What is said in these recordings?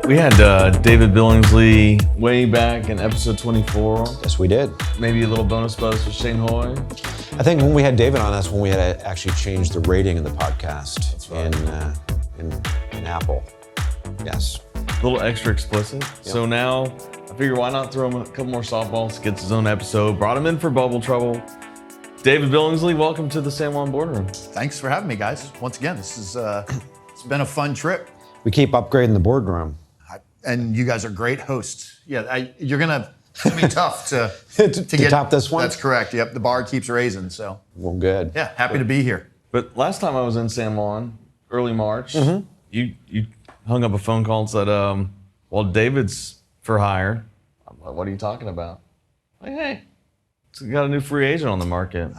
We had David Billingsly way back in episode 24. Yes, we did. Maybe a little bonus buzz for Shane Hoy. I think when we had David on, that's when we had to actually change the rating of the podcast. That's right. in Apple. Yes. A little extra explicit. Yep. So now I figure why not throw him a couple more softballs, gets his own episode, brought him in for Bubble Trouble. David Billingsley, welcome to the San Juan Boardroom. Thanks for having me, guys. Once again, this is it's been a fun trip. We keep upgrading the boardroom. And you guys are great hosts. Yeah, it's gonna be tough to to top this one? That's correct. Yep, the bar keeps raising, so. Well, good. Yeah, happy to be here. But last time I was in San Juan, early March, you hung up a phone call and said, well, David's for hire. I'm like, what are you talking about? Like, hey, we got a new free agent on the market.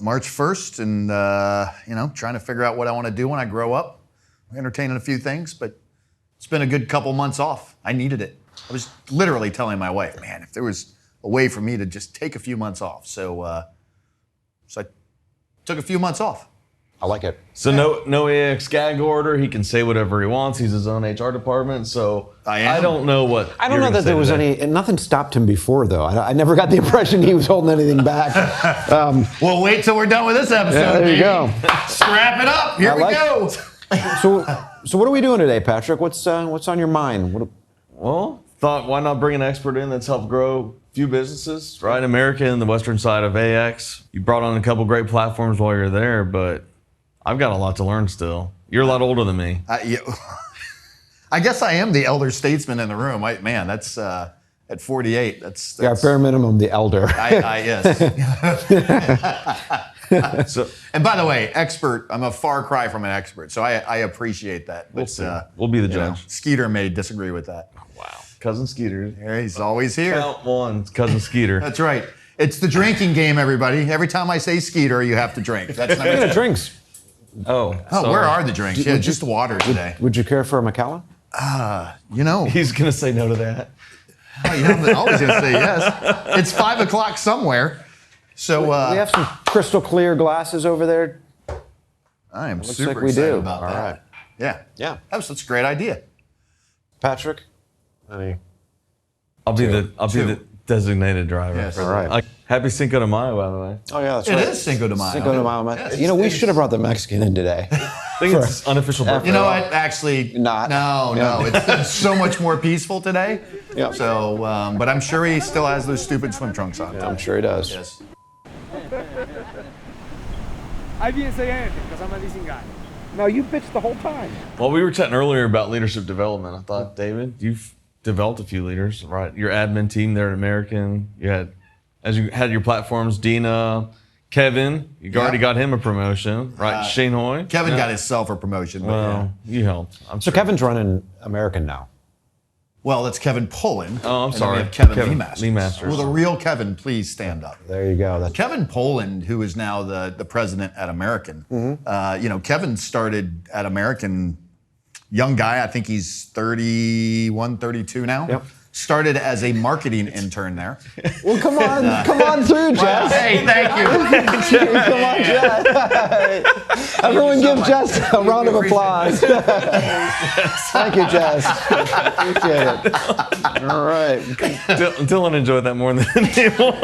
March 1st, and trying to figure out what I want to do when I grow up. I'm entertaining a few things, but it's been a good couple months off. I needed it. I was literally telling my wife, man, if there was a way for me to just take a few months off. So I took a few months off. I like it. So no AX gag order. He can say whatever he wants. He's his own HR department. So I don't know what. I don't know that there was nothing stopped him before, though. I never got the impression he was holding anything back. Well, wait till we're done with this episode. Yeah, there you go. Strap it up. Here we go. So what are we doing today, Patrick? What's on your mind? Well, thought why not bring an expert in that's helped grow a few businesses, right? America and the western side of AX. You brought on a couple great platforms while you're there, but I've got a lot to learn still. You're a lot older than me. I guess I am the elder statesman in the room. That's at 48. That's bare minimum the elder. Yes. So, and by the way, expert, I'm a far cry from an expert, so I appreciate that. But we'll be the judge. Skeeter may disagree with that. Wow. Cousin Skeeter. Yeah, he's always here. Count one, Cousin Skeeter. That's right. It's the drinking game, everybody. Every time I say Skeeter, you have to drink. That's not drinks. Oh, where are the drinks? Just water today. Would you care for a Macallen? He's going to say no to that. I'm always going to say yes. It's 5 o'clock somewhere. So we have some crystal clear glasses over there. I am Looks super like we excited do. about All that. right. Yeah. That was such a great idea. Patrick? I'll be the designated driver. Yes. All right. Happy Cinco de Mayo, by the way. Oh, yeah, that's It right. is Cinco de Mayo. Cinco de Mayo. Yes, we should have brought the Mexican in today. I think it's unofficial birthday. You know what? Actually, Not. No. It's so much more peaceful today. Yeah. So, but I'm sure he still has those stupid swim trunks on. I'm sure he does. Yes. I didn't say anything because I'm a leasing guy. No, you bitched the whole time. Well, we were chatting earlier about leadership development. I thought, David, you've developed a few leaders, right? Your admin team there at American. As you had your platforms, Dina, Kevin. You already got him a promotion, right? Shane Hoy. Kevin got himself a promotion. But Well, you helped. So Kevin's running American now. Well, that's Kevin Poland. Oh, I'm and sorry. Then we have Kevin Kevin Lee-Masters. Lee-Masters. Will the real Kevin please stand up? There you go. Kevin Poland, who is now the president at American. Kevin started at American, young guy. I think he's 31, 32 now. Yep. Started as a marketing intern there. Well, come on through, Jess. Hey, thank you. Come on, Jess. Everyone give Jess a round of applause. Thank you, Jess. Appreciate it. All right. Dylan enjoyed that more than anyone.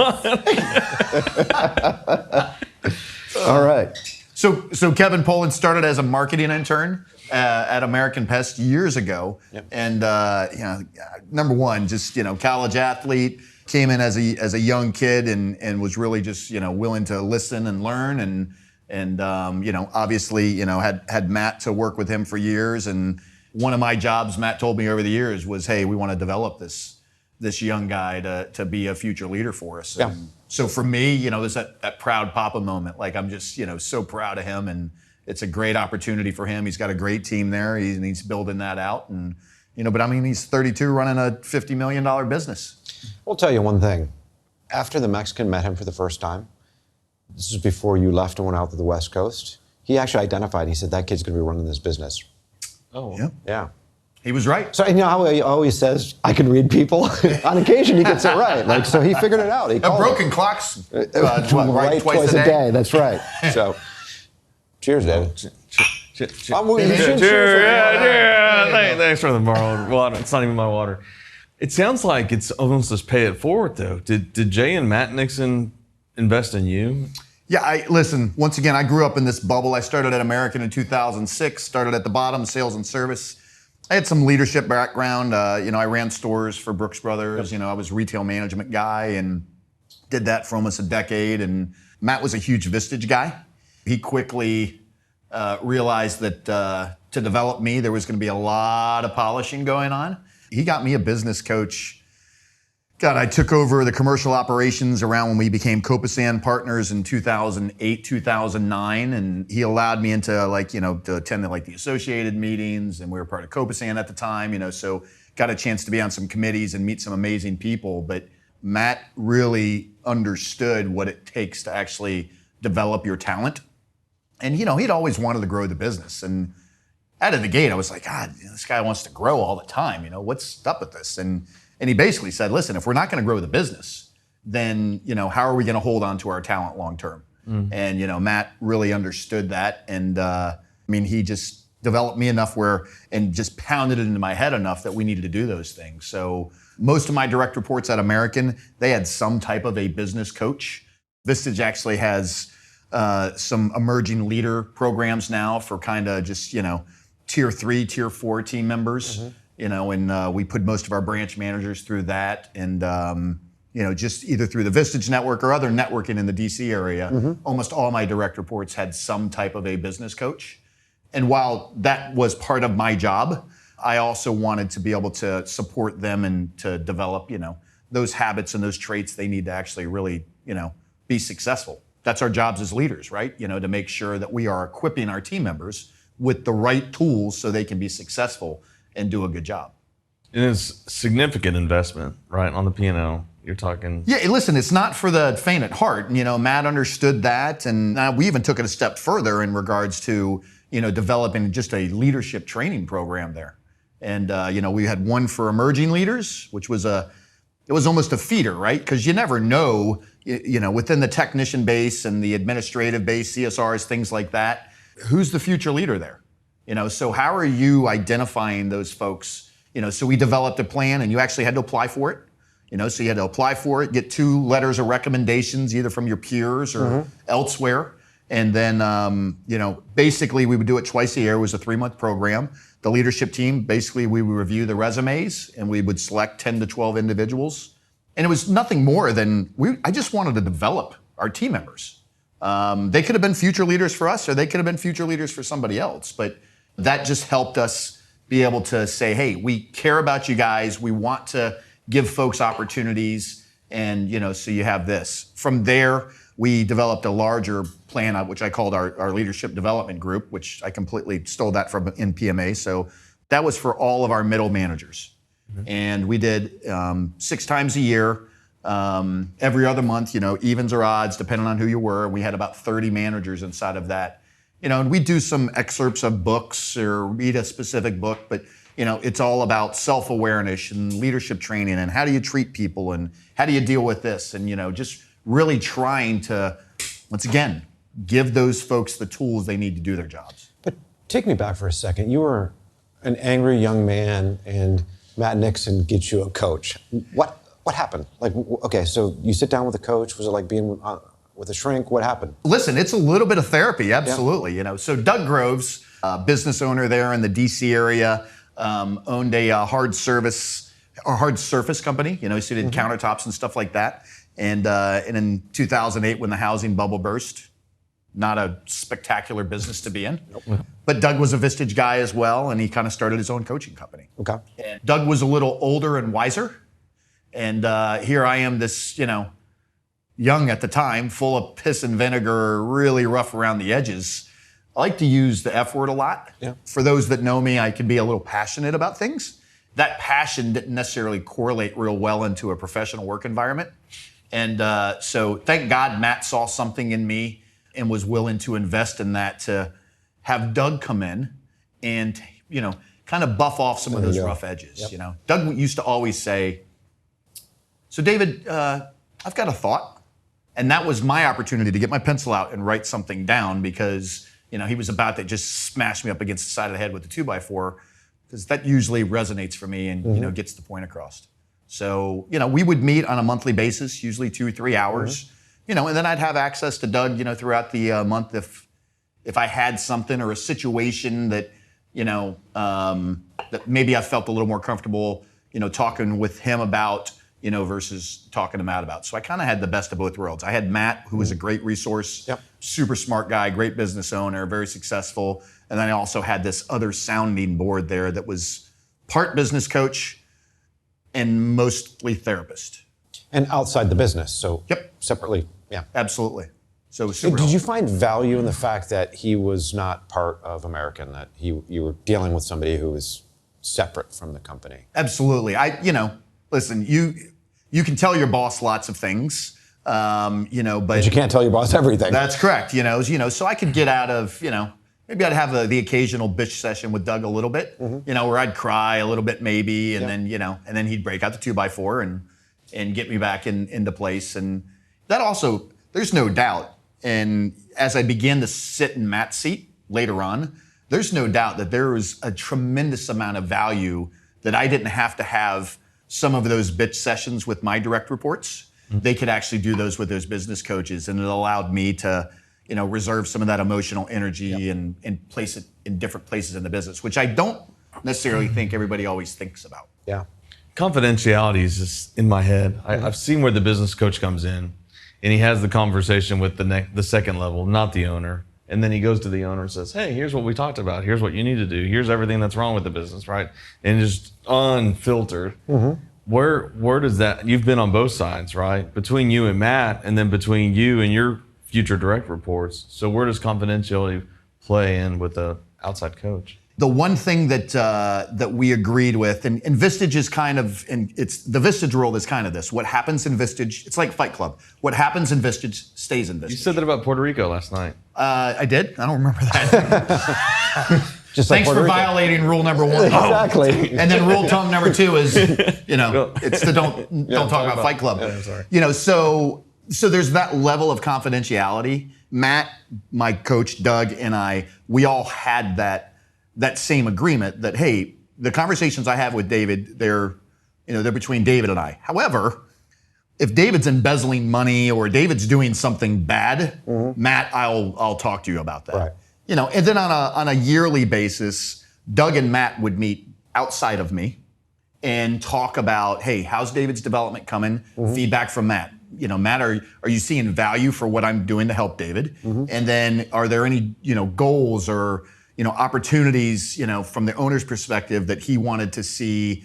All right. So Kevin Poland started as a marketing intern at American Pest years ago, and number one, just college athlete, came in as a young kid and was really just willing to listen and learn and obviously had Matt to work with him for years, and one of my jobs Matt told me over the years was, hey, we want to develop this young guy to be a future leader for us. Yeah. And so for me, there's that proud papa moment. Like I'm just so proud of him, and it's a great opportunity for him. He's got a great team there. He's building that out, and but he's 32, running a $50 million business. I'll tell you one thing. After the Mexican met him for the first time, this is before you left and went out to the West Coast, he actually identified, he said, that kid's going to be running this business. Oh. Yeah. He was right. So, how he always says, I can read people? On occasion, he gets it right. So he figured it out. He broken clocks right twice a day. That's right. So, cheers, David. Thanks for the borrowed water. It's not even my water. It sounds like it's almost just pay it forward, though. Did Jay and Matt Nixon invest in you? Yeah, listen, once again, I grew up in this bubble. I started at American in 2006, started at the bottom, sales and service. I had some leadership background. I ran stores for Brooks Brothers. I was a retail management guy and did that for almost a decade. And Matt was a huge Vistage guy. He quickly realized that to develop me, there was going to be a lot of polishing going on. He got me a business coach. God, I took over the commercial operations around when we became Copasan partners in 2008, 2009, and he allowed me into to attend the associated meetings, and we were part of Copasan at the time, so got a chance to be on some committees and meet some amazing people. But Matt really understood what it takes to actually develop your talent. And he'd always wanted to grow the business. And out of the gate, I was like, God, this guy wants to grow all the time. What's up with this? And he basically said, listen, if we're not going to grow the business, then, how are we going to hold on to our talent long term? And, Matt really understood that. And he just developed me enough and just pounded it into my head enough that we needed to do those things. So most of my direct reports at American, they had some type of a business coach. Vistage actually has some emerging leader programs now for kind of just, tier 3, tier 4 team members. And we put most of our branch managers through that. And, just either through the Vistage network or other networking in the DC area, almost all my direct reports had some type of a business coach. And while that was part of my job, I also wanted to be able to support them and to develop, those habits and those traits they need to actually really, be successful. That's our jobs as leaders, right? To make sure that we are equipping our team members with the right tools so they can be successful and do a good job. And it's significant investment, right, on the P&L. You're talking. Yeah, listen, it's not for the faint at heart. Matt understood that, and we even took it a step further in regards to, developing just a leadership training program there. And, we had one for emerging leaders, which was it was almost a feeder, right? Because you never know, within the technician base and the administrative base, CSRs, things like that, who's the future leader there? So how are you identifying those folks? So we developed a plan, and you actually had to apply for it. So you had to apply for it, get 2 letters of recommendations, either from your peers or elsewhere. And then, basically we would do it twice a year. It was a 3-month program. The leadership team, basically we would review the resumes and we would select 10 to 12 individuals. And it was nothing more than, I just wanted to develop our team members. They could have been future leaders for us, or they could have been future leaders for somebody else. But that just helped us be able to say, hey, we care about you guys. We want to give folks opportunities. And, so you have this. From there, we developed a larger plan, which I called our leadership development group, which I completely stole that from NPMA. So that was for all of our middle managers. And we did 6 times a year, every other month, evens or odds, depending on who you were. We had about 30 managers inside of that. And we do some excerpts of books or read a specific book, but it's all about self-awareness and leadership training and how do you treat people and how do you deal with this, and just really trying to, once again, give those folks the tools they need to do their jobs. But take me back for a second. You were an angry young man, and Matt Nixon gets you a coach. What happened? Okay, so you sit down with a coach. Was it like being with a shrink? What happened? Listen, it's a little bit of therapy, absolutely. Yeah. So Doug Groves, business owner there in the DC area, owned a hard surface company. So he did countertops and stuff like that. And in 2008, when the housing bubble burst, not a spectacular business to be in. Nope. But Doug was a Vistage guy as well, and he kind of started his own coaching company. Okay. And Doug was a little older and wiser. And here I am, this, young at the time, full of piss and vinegar, really rough around the edges. I like to use the F word a lot. Yeah. For those that know me, I can be a little passionate about things. That passion didn't necessarily correlate real well into a professional work environment. And so thank God Matt saw something in me and was willing to invest in that, to have Doug come in and, kind of buff off some of those rough edges. Yep. Doug used to always say, so David, I've got a thought. And that was my opportunity to get my pencil out and write something down, because, he was about to just smash me up against the side of the head with the 2x4, because that usually resonates for me and gets the point across. So we would meet on a monthly basis, usually 2 or 3 hours, and then I'd have access to Doug, throughout the month if I had something or a situation that that maybe I felt a little more comfortable, talking with him about, versus talking to Matt about. So I kind of had the best of both worlds. I had Matt, who was a great resource, super smart guy, great business owner, very successful. And then I also had this other sounding board there that was part business coach and mostly therapist. And outside the business, so separately, Absolutely. So it was super Did you helpful. find value in the fact that he was not part of American, that you were dealing with somebody who was separate from the company? Absolutely. Listen, you can tell your boss lots of things, but you can't tell your boss everything. That's correct. So I could get out of, maybe I'd have the occasional bitch session with Doug a little bit, where I'd cry a little bit maybe, and then he'd break out the 2x4 and get me back into place. And that also, there's no doubt. And as I began to sit in Matt's seat later on, there's no doubt that there was a tremendous amount of value that I didn't have to have some of those bitch sessions with my direct reports. They could actually do those with those business coaches, and it allowed me to, reserve some of that emotional energy and place it in different places in the business, which I don't necessarily think everybody always thinks about. Yeah. Confidentiality is just in my head. I've seen where the business coach comes in, and he has the conversation with the second level, not the owner. And then he goes to the owner and says, hey, here's what we talked about. Here's what you need to do. Here's everything that's wrong with the business, right? And just unfiltered. Where does that, you've been on both sides, right? Between you and Matt, and then between you and your future direct reports. So where does confidentiality play in with the outside coach? The one thing that we agreed with, and Vistage is kind of, and it's the Vistage world is kind of this. What happens in Vistage, it's like Fight Club. What happens in Vistage stays in Vistage. You said that about Puerto Rico last night. I did? I don't remember that. Just like Thanks Puerto for Rico. violating rule number 1. Exactly. And then rule tone number 2 is, it's the don't talk about Fight Club. Yeah, sorry. So there's that level of confidentiality. Matt, my coach, Doug, and I, we all had that same agreement that, hey, the conversations I have with David, they're between David and I. However, if David's embezzling money or David's doing something bad, Matt, I'll talk to you about that. Right. And then on a yearly basis, Doug and Matt would meet outside of me and talk about, hey, how's David's development coming? Feedback from Matt. Matt, are you seeing value for what I'm doing to help David? And then are there any, goals or, opportunities, from the owner's perspective that he wanted to see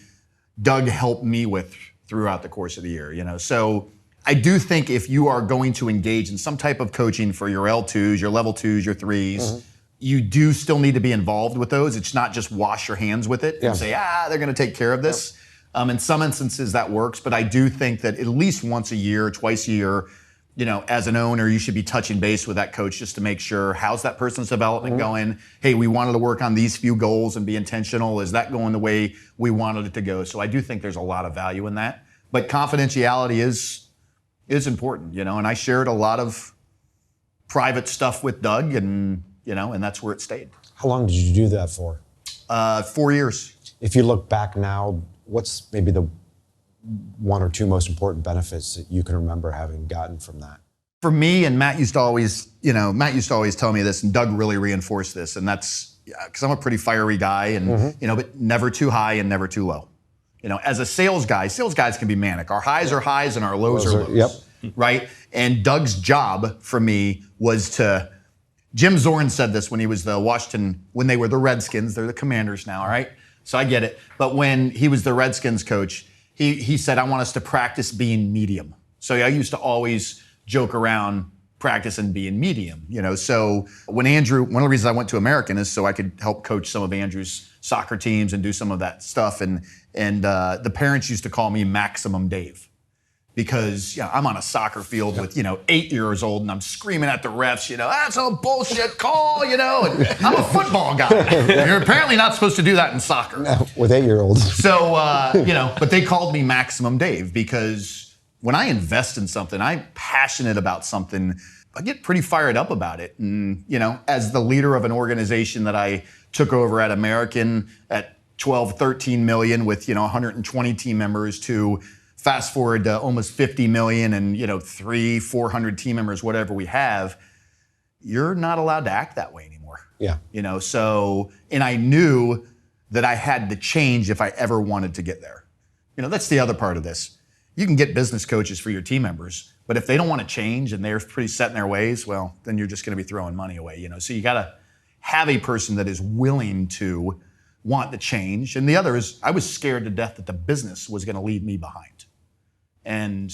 Doug help me with throughout the course of the year, So I do think if you are going to engage in some type of coaching for your L2s, your level 2s, your 3s, you do still need to be involved with those. It's not just wash your hands with it and say, they're going to take care of this. In some instances that works, but I do think that at least once a year, twice a year, as an owner, you should be touching base with that coach just to make sure, how's that person's development going? Hey, we wanted to work on these few goals and be intentional. Is that going the way we wanted it to go? So I do think there's a lot of value in that. But confidentiality is important, and I shared a lot of private stuff with Doug, and that's where it stayed. How long did you do that for? 4 years. If you look back now, what's maybe the 1 or 2 most important benefits that you can remember having gotten from that? For me, and Matt used to always tell me this, and Doug really reinforced this, and that's because I'm a pretty fiery guy, and but never too high and never too low. As a sales guys can be manic. Our highs are highs and our lows are lows. Right? And Doug's job for me was to, Jim Zorn said this when he was when they were the Redskins, they're the Commanders now, all right? So I get it. But when he was the Redskins coach, he said, I want us to practice being medium. So I used to always joke around practicing being medium, So when Andrew, one of the reasons I went to American is so I could help coach some of Andrew's soccer teams and do some of that stuff. And the parents used to call me Maximum Dave because I'm on a soccer field with 8 years old and I'm screaming at the refs, that's a bullshit call, and I'm a football guy. You're apparently not supposed to do that in soccer. No, with 8-year-olds. So but they called me Maximum Dave because when I invest in something, I'm passionate about something. get pretty fired up about it. And, as the leader of an organization that I took over at American at 12, 13 million with, 120 team members to fast forward to almost 50 million and, 300, 400 team members, whatever we have, you're not allowed to act that way anymore. Yeah. And I knew that I had to change if I ever wanted to get there. That's the other part of this. You can get business coaches for your team members, but if they don't want to change and they're pretty set in their ways, well, then you're just going to be throwing money away, So you got to have a person that is willing to want the change. And the other is I was scared to death that the business was going to leave me behind. And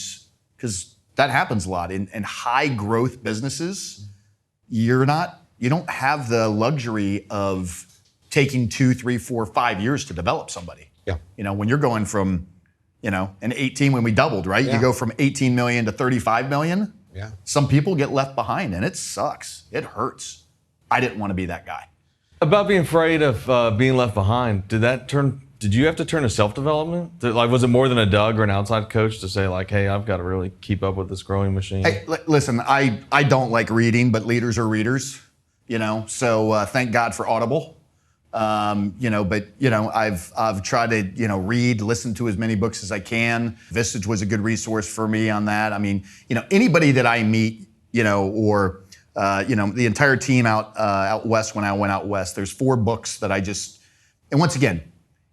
because that happens a lot in high growth businesses, you don't have the luxury of taking 2, 3, 4, 5 years to develop somebody. Yeah. When you're going from, an 18 when we doubled, right? Yeah. You go from 18 million to 35 million. Yeah. Some people get left behind and it sucks. It hurts. I didn't want to be that guy. About being afraid of being left behind, did you have to turn to self-development? Was it more than a Doug or an outside coach to say like, hey, I've got to really keep up with this growing machine? Hey, listen, I don't like reading, but leaders are readers, so thank God for Audible. I've tried to, read, listen to as many books as I can. Vistage was a good resource for me on that. I mean, anybody that I meet, or the entire team out west when I went out west, there's 4 books that and once again,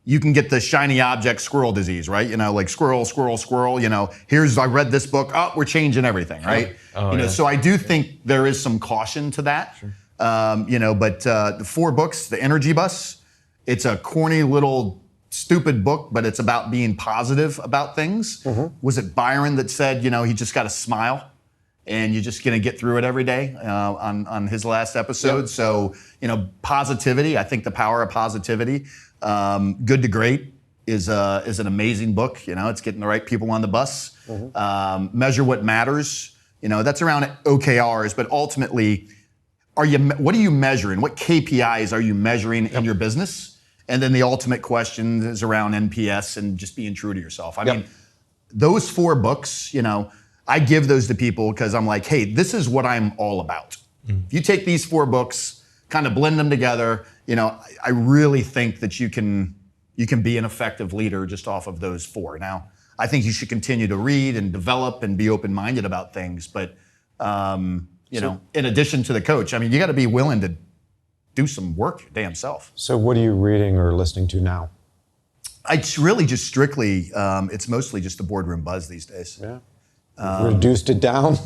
you can get the shiny object squirrel disease, right? Like squirrel. I read this book. Oh, we're changing everything, right? Oh, yeah. So I do think there is some caution to that. Sure. But the 4 books, The Energy Bus, it's a corny little stupid book, but it's about being positive about things. Mm-hmm. Was it Byron that said, he just got to smile and you're just going to get through it every day on his last episode? Yep. So, positivity, I think the power of positivity. Good to Great is an amazing book. It's getting the right people on the bus. Mm-hmm. Measure What Matters. That's around OKRs, but ultimately, what are you measuring? What KPIs are you measuring in your business? And then the ultimate question is around NPS and just being true to yourself. I mean, those 4 books, I give those to people because I'm like, hey, this is what I'm all about. Mm. If you take these 4 books, kind of blend them together, I really think that you can be an effective leader just off of those 4. Now, I think you should continue to read and develop and be open-minded about things, but in addition to the coach, I mean, you got to be willing to do some work your damn self. So what are you reading or listening to now? It's really just strictly, it's mostly just the Boardroom Buzz these days. Yeah. Reduced it down.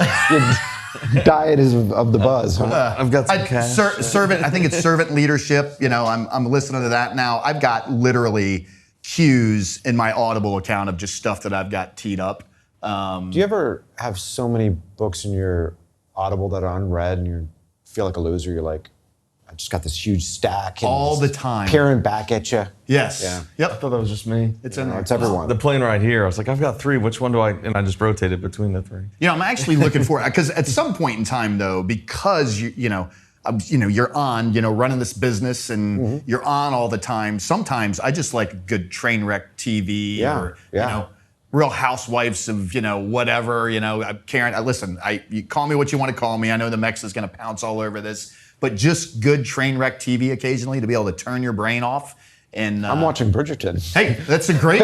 Your diet is of the buzz, huh? I've got some cash. Servant. I think it's servant leadership. I'm listening to that now. I've got literally cues in my Audible account of just stuff that I've got teed up. Do you ever have so many books in your Audible that are unread and you feel like a loser? You're like, I just got this huge stack. And all the time. Peering back at you. Yes. Yeah. Yep. I thought that was just me. It's in there. It's everyone. The plane right here. I was like, I've got 3. Which one do I? And I just rotated between the 3. I'm actually looking for it because at some point in time, though, because you're on, running this business and mm-hmm. you're on all the time. Sometimes I just like good train wreck TV or Real Housewives of whatever. Karen, listen. You call me what you want to call me. I know the Mex is going to pounce all over this. But just good train wreck TV occasionally to be able to turn your brain off. And I'm watching Bridgerton. Hey, that's a great,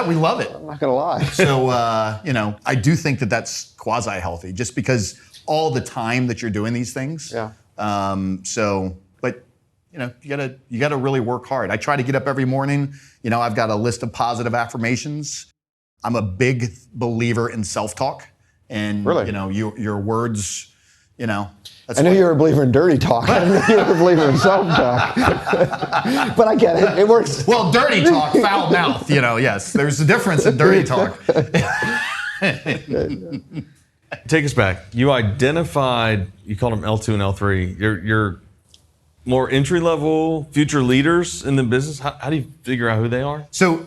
we love it. I'm not gonna lie. So, I do think that that's quasi-healthy just because all the time that you're doing these things. Yeah. But you gotta really work hard. I try to get up every morning. I've got a list of positive affirmations. I'm a big believer in self-talk. And, really? Your words, I knew you were a believer in dirty talk. I didn't know you were a believer in self-talk. But I get it. It works. Well, dirty talk, foul mouth, yes. There's a difference in dirty talk. Take us back. You identified, you called them L2 and L3. You're more entry-level future leaders in the business. How do you figure out who they are? So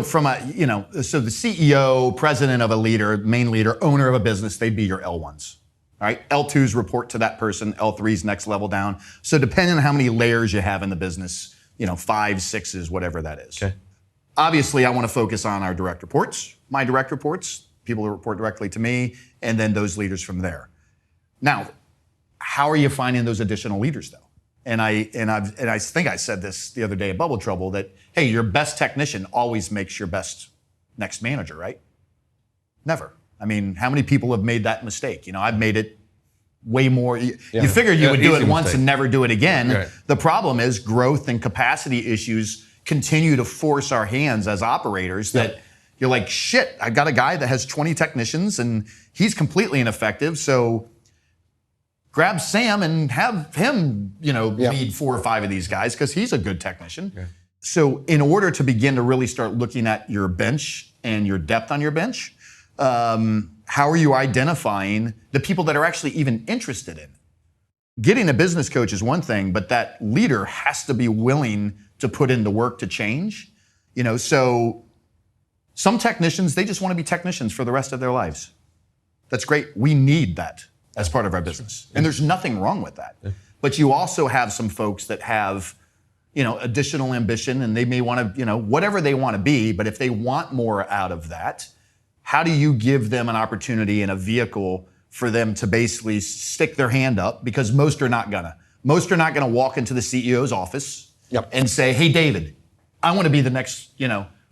from so the CEO, president of a leader, main leader, owner of a business, they'd be your L1s. All right, L2s report to that person, L3s next level down. So depending on how many layers you have in the business, 5, 6s, whatever that is. Okay. Obviously, I want to focus on our direct reports, my direct reports, people who report directly to me, and then those leaders from there. Now, how are you finding those additional leaders though? And I think I said this the other day at Bubble Trouble that, hey, your best technician always makes your best next manager, right? Never. I mean, how many people have made that mistake? You know, I've made it way more. You figure you would do it once and never do it again. Right. The problem is growth and capacity issues continue to force our hands as operators that you're like, shit, I got a guy that has 20 technicians and he's completely ineffective. So grab Sam and have him, lead 4 or 5 of these guys because he's a good technician. Yeah. So in order to begin to really start looking at your bench and your depth on your bench, how are you identifying the people that are actually even interested in it? Getting a business coach is one thing, but that leader has to be willing to put in the work to change. So some technicians, they just want to be technicians for the rest of their lives. That's great. We need that as part of our business. And there's nothing wrong with that. But you also have some folks that have, additional ambition and they may want to, whatever they want to be, but if they want more out of that, how do you give them an opportunity and a vehicle for them to basically stick their hand up? Because most are not gonna. Most are not gonna walk into the CEO's office and say, hey, David, I want to be the next,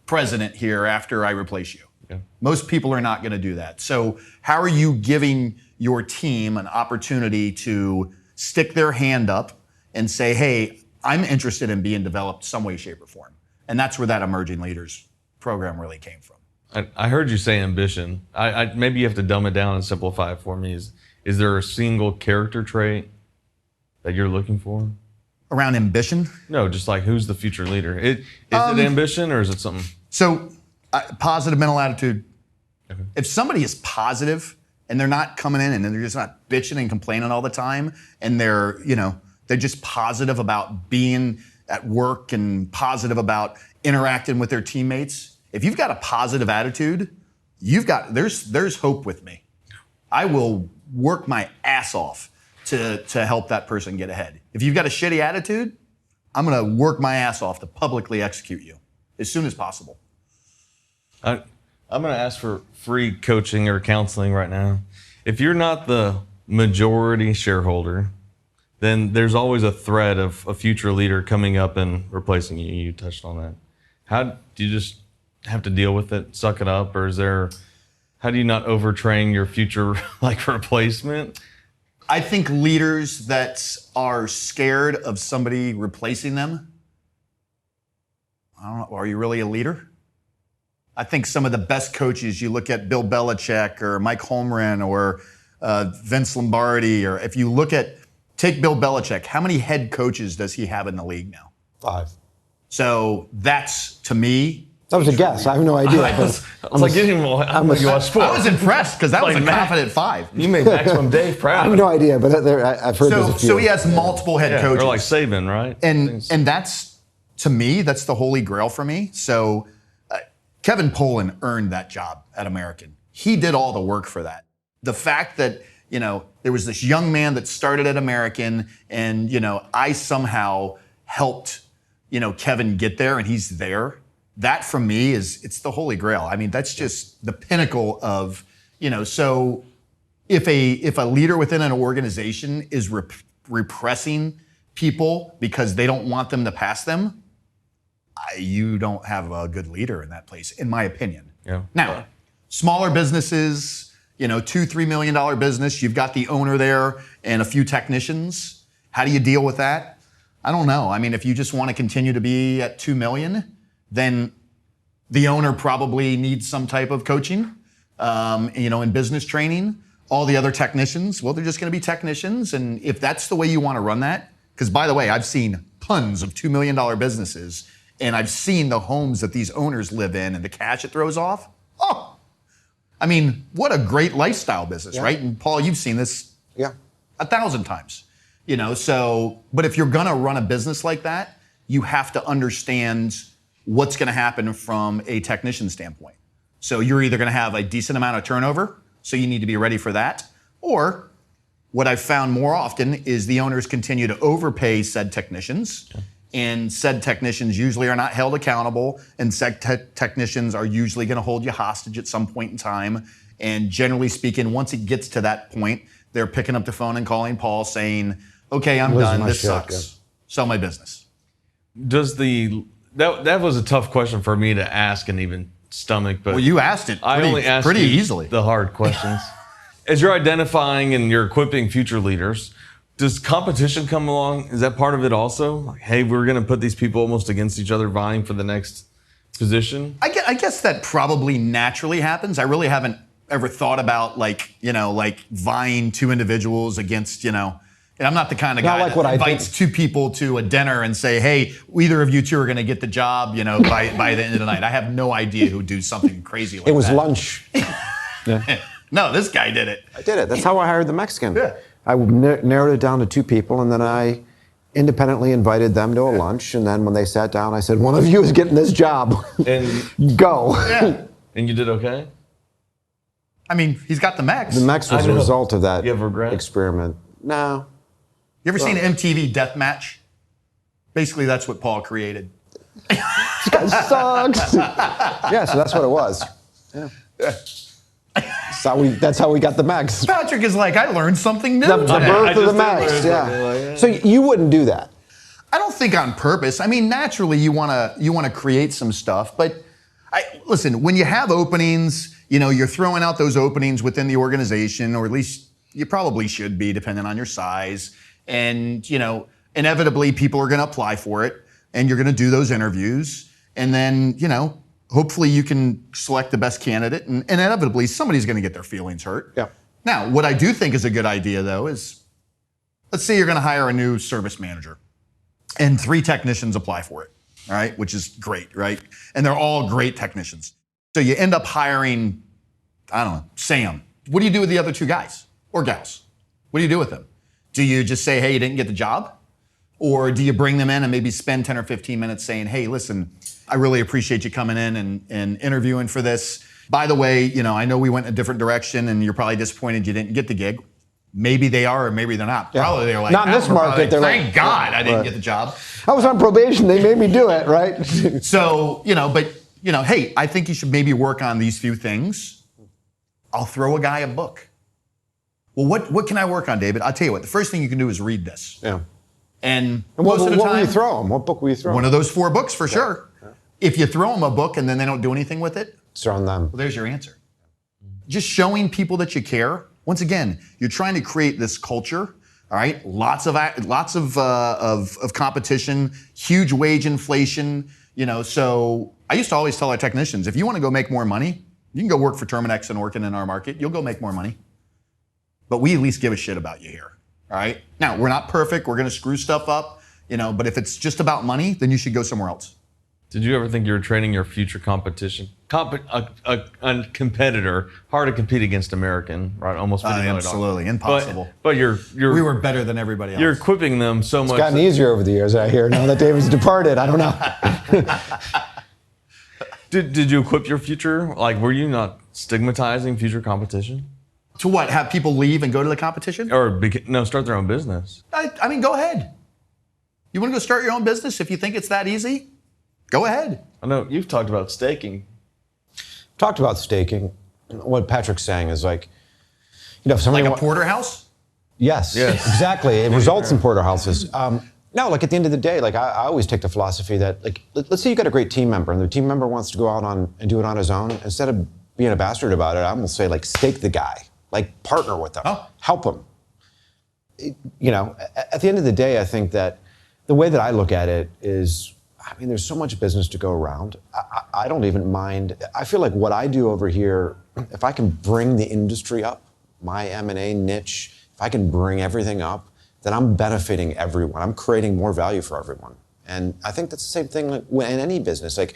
president here after I replace you. Yeah. Most people are not gonna do that. So how are you giving your team an opportunity to stick their hand up and say, hey, I'm interested in being developed some way, shape, or form? And that's where that Emerging Leaders program really came from. I heard you say ambition. I maybe you have to dumb it down and simplify it for me. Is there a single character trait that you're looking for? Around ambition? No, just like who's the future leader? Is it ambition or is it something? So positive mental attitude. Okay. If somebody is positive and they're not coming in and they're just not bitching and complaining all the time and they're just positive about being at work and positive about interacting with their teammates. If you've got a positive attitude, there's hope with me. I will work my ass off to help that person get ahead. If you've got a shitty attitude, I'm gonna work my ass off to publicly execute you as soon as possible. I'm gonna ask for free coaching or counseling right now. If you're not the majority shareholder, then there's always a threat of a future leader coming up and replacing you. You touched on that. How do you just have to deal with it, suck it up, or how do you not overtrain your future replacement? I think leaders that are scared of somebody replacing them, I don't know, are you really a leader? I think some of the best coaches, you look at Bill Belichick or Mike Holmgren or Vince Lombardi, or if you take Bill Belichick, how many head coaches does he have in the league now? 5. So that's, to me, that was a guess. I have no idea. I was impressed because that was a confident 5. You made Maximum Dave proud. I have no idea, but I've heard there's a few. So he has multiple head coaches. Or like Saban, right? And that's, to me, that's the holy grail for me. So Kevin Poland earned that job at American. He did all the work for that. The fact that, there was this young man that started at American and, I somehow helped, Kevin get there and he's there. That for me it's the holy grail. I mean, that's just the pinnacle of, so if a leader within an organization is repressing people because they don't want them to pass them, you don't have a good leader in that place, in my opinion. Yeah. Now, smaller businesses, $2-3 million business, you've got the owner there and a few technicians. How do you deal with that? I don't know. I mean, if you just want to continue to be at 2 million, then the owner probably needs some type of coaching, in business training. All the other technicians, well, they're just going to be technicians. And if that's the way you want to run that, because by the way, I've seen tons of $2 million businesses and I've seen the homes that these owners live in and the cash it throws off. Oh, I mean, what a great lifestyle business, right? And Paul, you've seen this 1,000 times. But if you're going to run a business like that, you have to understand what's going to happen from a technician standpoint. So you're either going to have a decent amount of turnover, so you need to be ready for that, or what I've found more often is the owners continue to overpay said technicians, and said technicians usually are not held accountable, and said technicians are usually going to hold you hostage at some point in time, And generally speaking, once it gets to that point, they're picking up the phone and calling Paul saying, okay, I'm Losing done. my This shit, sucks. yeah. Sell my business. That was a tough question for me to ask and even stomach, but Well, you asked it I only asked pretty you easily. the hard questions. As you're identifying and you're equipping future leaders, does competition come along? Is that part of it also? Like, hey, we're going to put these people almost against each other vying for the next position? I guess that probably naturally happens. I really haven't ever thought about like vying two individuals against, and I'm not the kind of Not guy like what that I invites two people to a dinner and say, hey, either of you two are going to get the job, by the end of the night. I have no idea who'd do something crazy like that. It was lunch. No, this guy did it. I did it. That's how I hired the Mexican. Yeah. I narrowed it down to 2 people, and then I independently invited them to a lunch. And then when they sat down, I said, one of you is getting this job. And Go. Yeah. and you did okay? I mean, he's got the Mex. The Mex was I a know. result of that You have regret? experiment. No. You ever seen MTV Deathmatch? Basically, that's what Paul created. This guy sucks. Yeah, so that's what it was. Yeah. That's how we got the Mex. Patrick is like, I learned something new. The birth I of the just Mex, learned yeah. something like that. So you wouldn't do that. I don't think on purpose. I mean, naturally, you wanna create some stuff. But listen, when you have openings, you're throwing out those openings within the organization, or at least you probably should be, depending on your size. And inevitably, people are going to apply for it, and you're going to do those interviews, and then hopefully you can select the best candidate, and inevitably somebody's going to get their feelings hurt. Yeah. Now, what I do think is a good idea, though, is let's say you're going to hire a new service manager, and 3 technicians apply for it, all right, which is great, right? And they're all great technicians. So you end up hiring, I don't know, Sam. What do you do with the other 2 guys or gals? What do you do with them? Do you just say, hey, you didn't get the job? Or do you bring them in and maybe spend 10 or 15 minutes saying, hey, listen, I really appreciate you coming in and interviewing for this. By the way, I know we went a different direction and you're probably disappointed you didn't get the gig. Maybe they are, or maybe they're not. Yeah. Probably they're like, Not in this market, they're like, thank God I didn't right. get the job. I was on probation. They made me do it, right? So, hey, I think you should maybe work on these few things. I'll throw a guy a book. Well, what can I work on, David? I'll tell you what, the first thing you can do is read this. Yeah. And What most of the will you time, throw them? What book will you throw one them? of those 4 books for sure. Yeah. If you throw them a book and then they don't do anything with it, It's on them. well, there's your answer. Just showing people that you care. Once again, you're trying to create this culture. All right, lots of competition, huge wage inflation. So I used to always tell our technicians, if you want to go make more money, you can go work for Terminex and Orkin in our market. You'll go make more money. But we at least give a shit about you here. All right. Now we're not perfect. We're going to screw stuff up. But if it's just about money, then you should go somewhere else. Did you ever think you were training your future competition? A competitor, hard to compete against American, right? Almost $50 million. Absolutely impossible. But you're We were better than everybody else. you're equipping them so much. It's gotten easier over the years, I hear. Now that David's departed, I don't know. Did you equip your future? Like, were you not stigmatizing future competition? To what? Have people leave and go to the competition? Or start their own business? I mean, go ahead. You want to go start your own business if you think it's that easy? Go ahead. I know you've talked about staking. Talked about staking. What Patrick's saying is like, if somebody Like a porterhouse? Yes, exactly. It results in porterhouses. No, like at the end of the day, like I always take the philosophy that, like, let's say you got a great team member and the team member wants to go out and do it on his own. Instead of being a bastard about it, I'm gonna say, like, stake the guy, like partner with them, help him. At the end of the day, I think that the way that I look at it is, there's so much business to go around. I don't even mind. I feel like what I do over here, if I can bring the industry up, my M&A niche, if I can bring everything up, then I'm benefiting everyone. I'm creating more value for everyone. And I think that's the same thing in any business. Like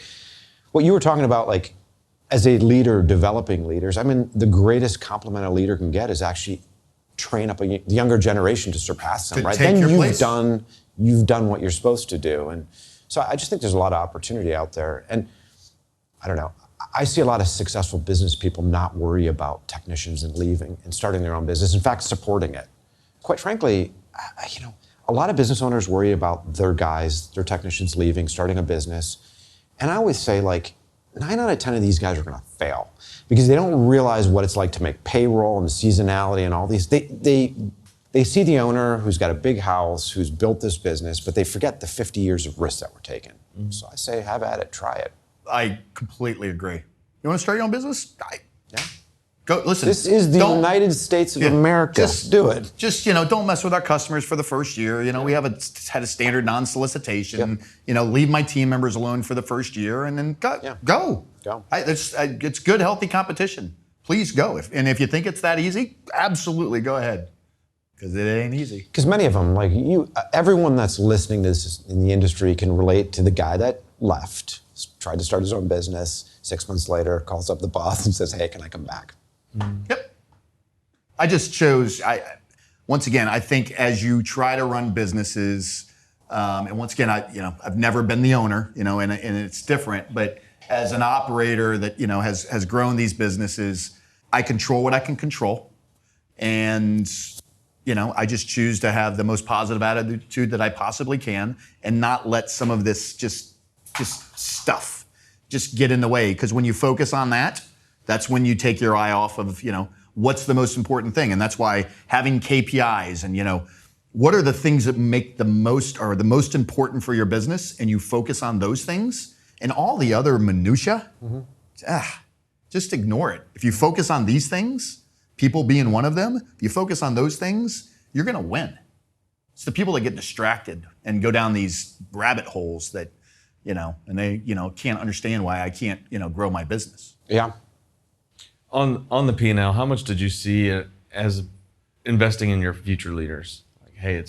what you were talking about, like as a leader, developing leaders, the greatest compliment a leader can get is actually train up the younger generation to surpass them, right? Take Then your place. you've done what you're supposed to do. And so I just think there's a lot of opportunity out there. And I don't know, I see a lot of successful business people not worry about technicians and leaving and starting their own business. In fact, supporting it. Quite frankly, a lot of business owners worry about their guys, their technicians leaving, starting a business. And I always say, like, 9 out of 10 of these guys are going to fail because they don't realize what it's like to make payroll and seasonality and all these. They see the owner who's got a big house, who's built this business, but they forget the 50 years of risk that were taken. So I say, have at it, try it. I completely agree. You want to start your own business? Yeah. Go listen. This is the United States of America. Just do it. Just don't mess with our customers for the first year. We had a standard non-solicitation. Leave my team members alone for the first year, and then go. It's good, healthy competition. Please go. If you think it's that easy, absolutely go ahead, because it ain't easy. Because many of them, like you, everyone that's listening to this in the industry can relate to the guy that left, tried to start his own business. 6 months later, calls up the boss and says, "Hey, can I come back?" Yep. I just chose, once again, I think as you try to run businesses, and once again, I've never been the owner, and it's different, but as an operator that, has grown these businesses, I control what I can control. And, I just choose to have the most positive attitude that I possibly can and not let some of this just stuff just get in the way. Because when you focus on that, that's when you take your eye off of, what's the most important thing. And that's why having KPIs and, what are the things that make the most important for your business, and you focus on those things, and all the other minutia, just ignore it. If you focus on these things, people being one of them, if you focus on those things, you're gonna win. It's the people that get distracted and go down these rabbit holes that, and they, can't understand why I can't, grow my business. Yeah. On the P&L, how much did you see as investing in your future leaders? Like, hey,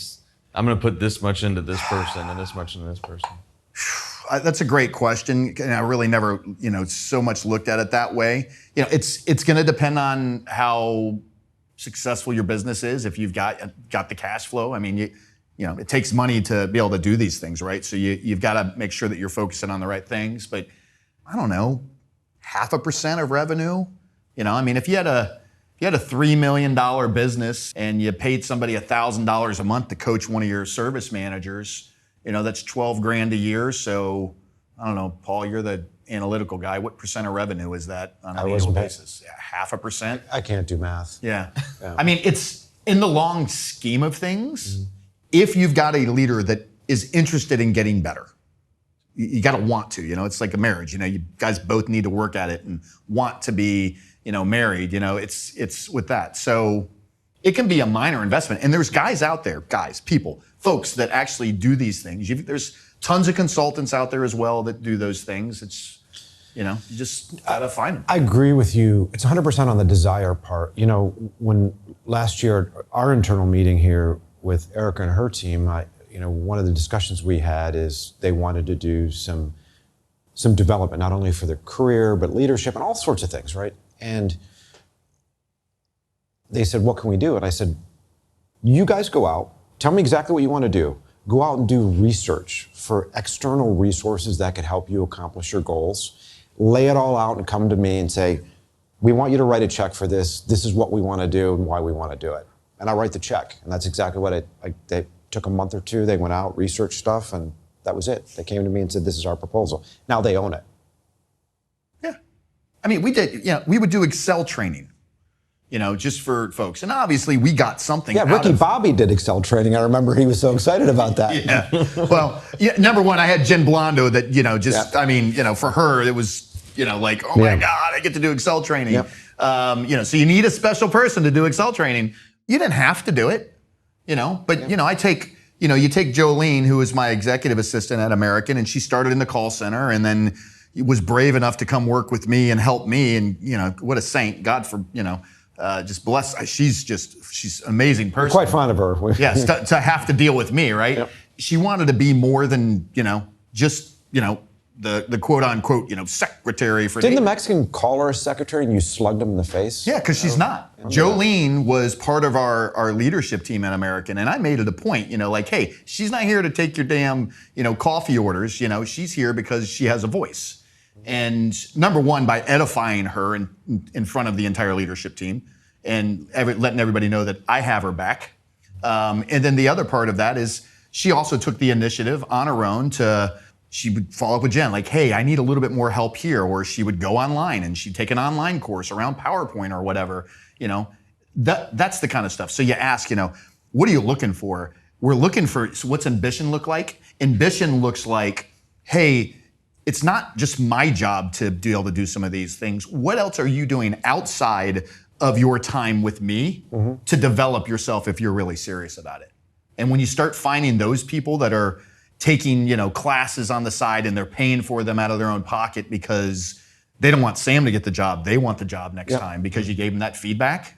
I'm going to put this much into this person and this much into this person. That's a great question, and I really never, so much looked at it that way. It's going to depend on how successful your business is. If you've got the cash flow, I mean, it takes money to be able to do these things, right? So you've got to make sure that you're focusing on the right things. But I don't know, 0.5% of revenue. If you had a $3 million business and you paid somebody $1,000 a month to coach one of your service managers, that's $12,000 a year. So I don't know, Paul, you're the analytical guy. What percent of revenue is that on an annual basis? 0.5%? I can't do math. Yeah. It's in the long scheme of things. If you've got a leader that is interested in getting better, you got to want to. It's like a marriage. You guys both need to work at it and want to be, married. It's with that. So it can be a minor investment. And there's guys out there, folks that actually do these things. There's tons of consultants out there as well that do those things. It's, you just gotta find them. I agree with you. It's 100% on the desire part. When last year, our internal meeting here with Erica and her team, one of the discussions we had is they wanted to do some development, not only for their career, but leadership and all sorts of things, right? And they said, what can we do? And I said, you guys go out, tell me exactly what you want to do. Go out and do research for external resources that could help you accomplish your goals. Lay it all out and come to me and say, we want you to write a check for this. This is what we want to do and why we want to do it. And I'll write the check. And that's exactly what they took a month or two. They went out, researched stuff, and that was it. They came to me and said, this is our proposal. Now they own it. Yeah. We would do Excel training, just for folks. And obviously we got something out Ricky Bobby did Excel training. I remember he was so excited about that. Yeah. Well, number one, I had Jen Blondo that, for her, it was, like, oh my God, I get to do Excel training. Yep. So you need a special person to do Excel training. You didn't have to do it, but, I take, you take Jolene, who is my executive assistant at American, and she started in the call center and then was brave enough to come work with me and help me. And, what a saint, God for, just bless. She's an amazing person. We're quite fond of her. Yes, to have to deal with me, right? Yep. She wanted to be more than, just, the quote unquote, secretary for. Didn't the Mexican call her a secretary and you slugged him in the face? Yeah, because she's not. Jolene was part of our leadership team at American, and I made it a point, like, hey, she's not here to take your damn, coffee orders. She's here because she has a voice. And number one, by edifying her in front of the entire leadership team and letting everybody know that I have her back. And then the other part of that is she also took the initiative on her own to she would follow up with Jen, like, hey, I need a little bit more help here. Or she would go online and she'd take an online course around PowerPoint or whatever. That's the kind of stuff. So you ask, what are you looking for? We're looking for, so what's ambition look like? Ambition looks like, hey, it's not just my job to be able to do some of these things. What else are you doing outside of your time with me to develop yourself if you're really serious about it? And when you start finding those people that are taking, classes on the side and they're paying for them out of their own pocket because they don't want Sam to get the job, they want the job next time because you gave them that feedback.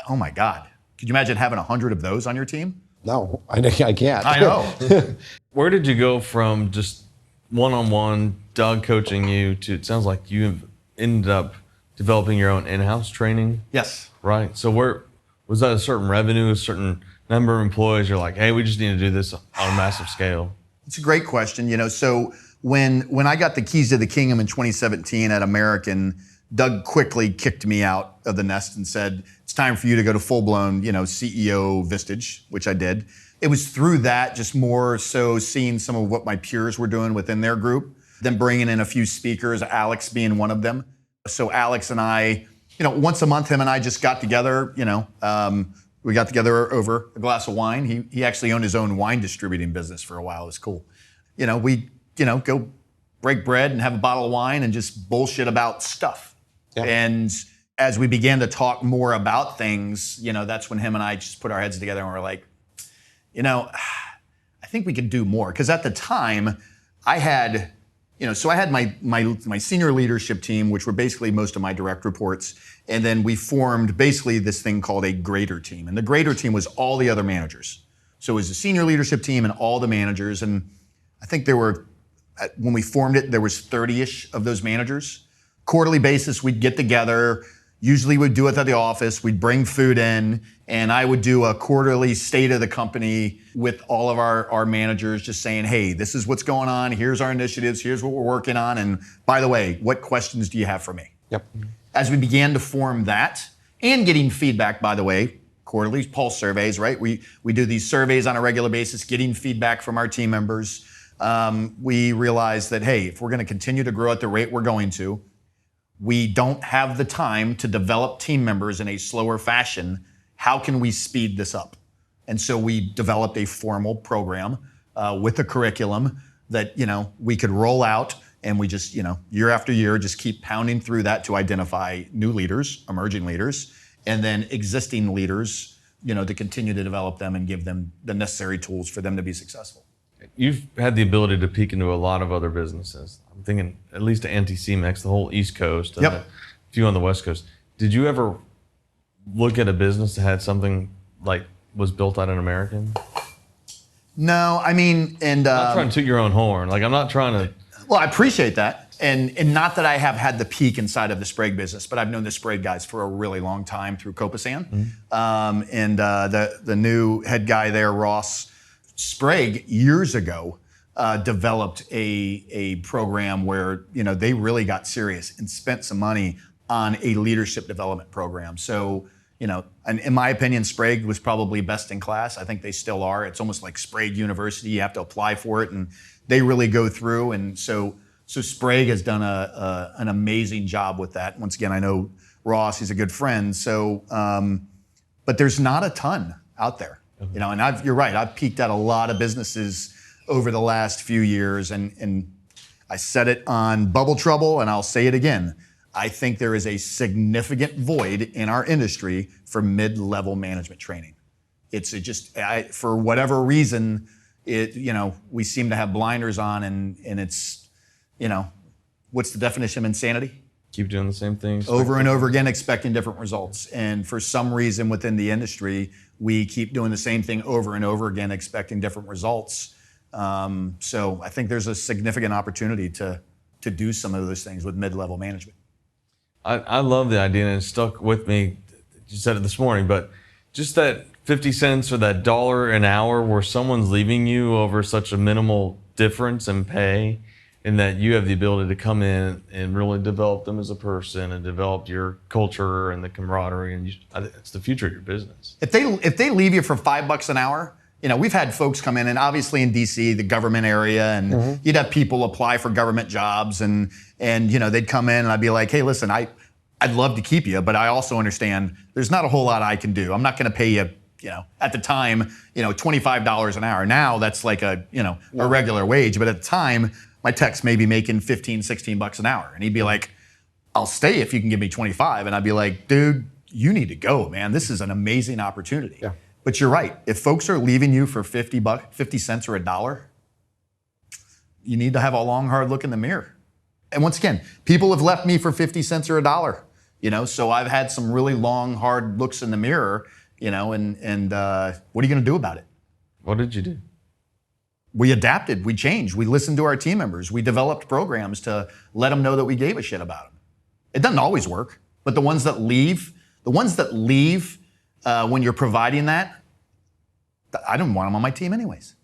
Oh my God. Could you imagine having 100 of those on your team? No, I can't. I know. Where did you go from just one-on-one, Doug coaching you, to it sounds like you ended up developing your own in-house training? Yes. Right. So where was that a certain revenue, a certain number of employees? You're like, hey, we just need to do this on a massive scale. It's a great question. So when I got the keys to the kingdom in 2017 at American, Doug quickly kicked me out of the nest and said, it's time for you to go to full-blown, CEO Vistage, which I did. It was through that, just more so seeing some of what my peers were doing within their group, then bringing in a few speakers, Alex being one of them. So Alex and I, once a month, him and I just got together, we got together over a glass of wine. He actually owned his own wine distributing business for a while. It was cool. We go break bread and have a bottle of wine and just bullshit about stuff. Yeah. And as we began to talk more about things, that's when him and I just put our heads together and we're like, I think we could do more. Because at the time, I had, so I had my senior leadership team, which were basically most of my direct reports. And then we formed basically this thing called a grader team. And the grader team was all the other managers. So it was the senior leadership team and all the managers. And I think there were, when we formed it, there was 30-ish of those managers. Quarterly basis, we'd get together. Usually we'd do it at the office. We'd bring food in, and I would do a quarterly state of the company with all of our managers, just saying, hey, this is what's going on. Here's our initiatives. Here's what we're working on. And by the way, what questions do you have for me? Yep. As we began to form that and getting feedback, by the way, quarterly pulse surveys, right? We do these surveys on a regular basis, getting feedback from our team members. We realized that, hey, if we're going to continue to grow at the rate we're going to, we don't have the time to develop team members in a slower fashion. How can we speed this up? And so we developed a formal program with a curriculum that we could roll out, and we just year after year just keep pounding through that to identify new leaders, emerging leaders, and then existing leaders, to continue to develop them and give them the necessary tools for them to be successful. You've had the ability to peek into a lot of other businesses. I'm thinking at least Anti-CMEX, the whole East Coast, and a few on the West Coast. Did you ever look at a business that had something like was built out in American? No, I mean, and I'm not trying to toot your own horn. Like, I'm not trying to. Well, I appreciate that, and not that I have had the peak inside of the Sprague business, but I've known the Sprague guys for a really long time through Copasan, and the new head guy there, Ross Sprague, years ago developed a program where they really got serious and spent some money on a leadership development program. So and in my opinion, Sprague was probably best in class. I think they still are. It's almost like Sprague University. You have to apply for it, and they really go through. And so Sprague has done an amazing job with that. Once again, I know Ross; he's a good friend. So, but there's not a ton out there. And you're right. I've peeked at a lot of businesses over the last few years, and I said it on Bubble Trouble, and I'll say it again. I think there is a significant void in our industry for mid-level management training. It's for whatever reason, we seem to have blinders on, and it's, what's the definition of insanity? Keep doing the same things over and over again, expecting different results. And for some reason within the industry, we keep doing the same thing over and over again, expecting different results. So I think there's a significant opportunity to do some of those things with mid-level management. I love the idea, and it stuck with me. You said it this morning, but just that 50 cents or that $1 an hour where someone's leaving you over such a minimal difference in pay, and that you have the ability to come in and really develop them as a person and develop your culture and the camaraderie, and it's the future of your business. If they leave you for $5 an hour, we've had folks come in, and obviously in DC, the government area, and you'd have people apply for government jobs, and they'd come in, and I'd be like, hey, listen, I'd love to keep you, but I also understand there's not a whole lot I can do. I'm not going to pay you, at the time, $25 an hour. Now that's like a regular wage, but at the time, my techs may be making 15, 16 bucks an hour, and he'd be like, I'll stay if you can give me 25, and I'd be like, dude, you need to go, man. This is an amazing opportunity. Yeah. But you're right. If folks are leaving you for 50 cents or $1, you need to have a long, hard look in the mirror. And once again, people have left me for 50 cents or $1, so I've had some really long, hard looks in the mirror, and what are you going to do about it? What did you do? We adapted, we changed, we listened to our team members, we developed programs to let them know that we gave a shit about them. It doesn't always work, but the ones that leave when you're providing that, I didn't want them on my team anyways.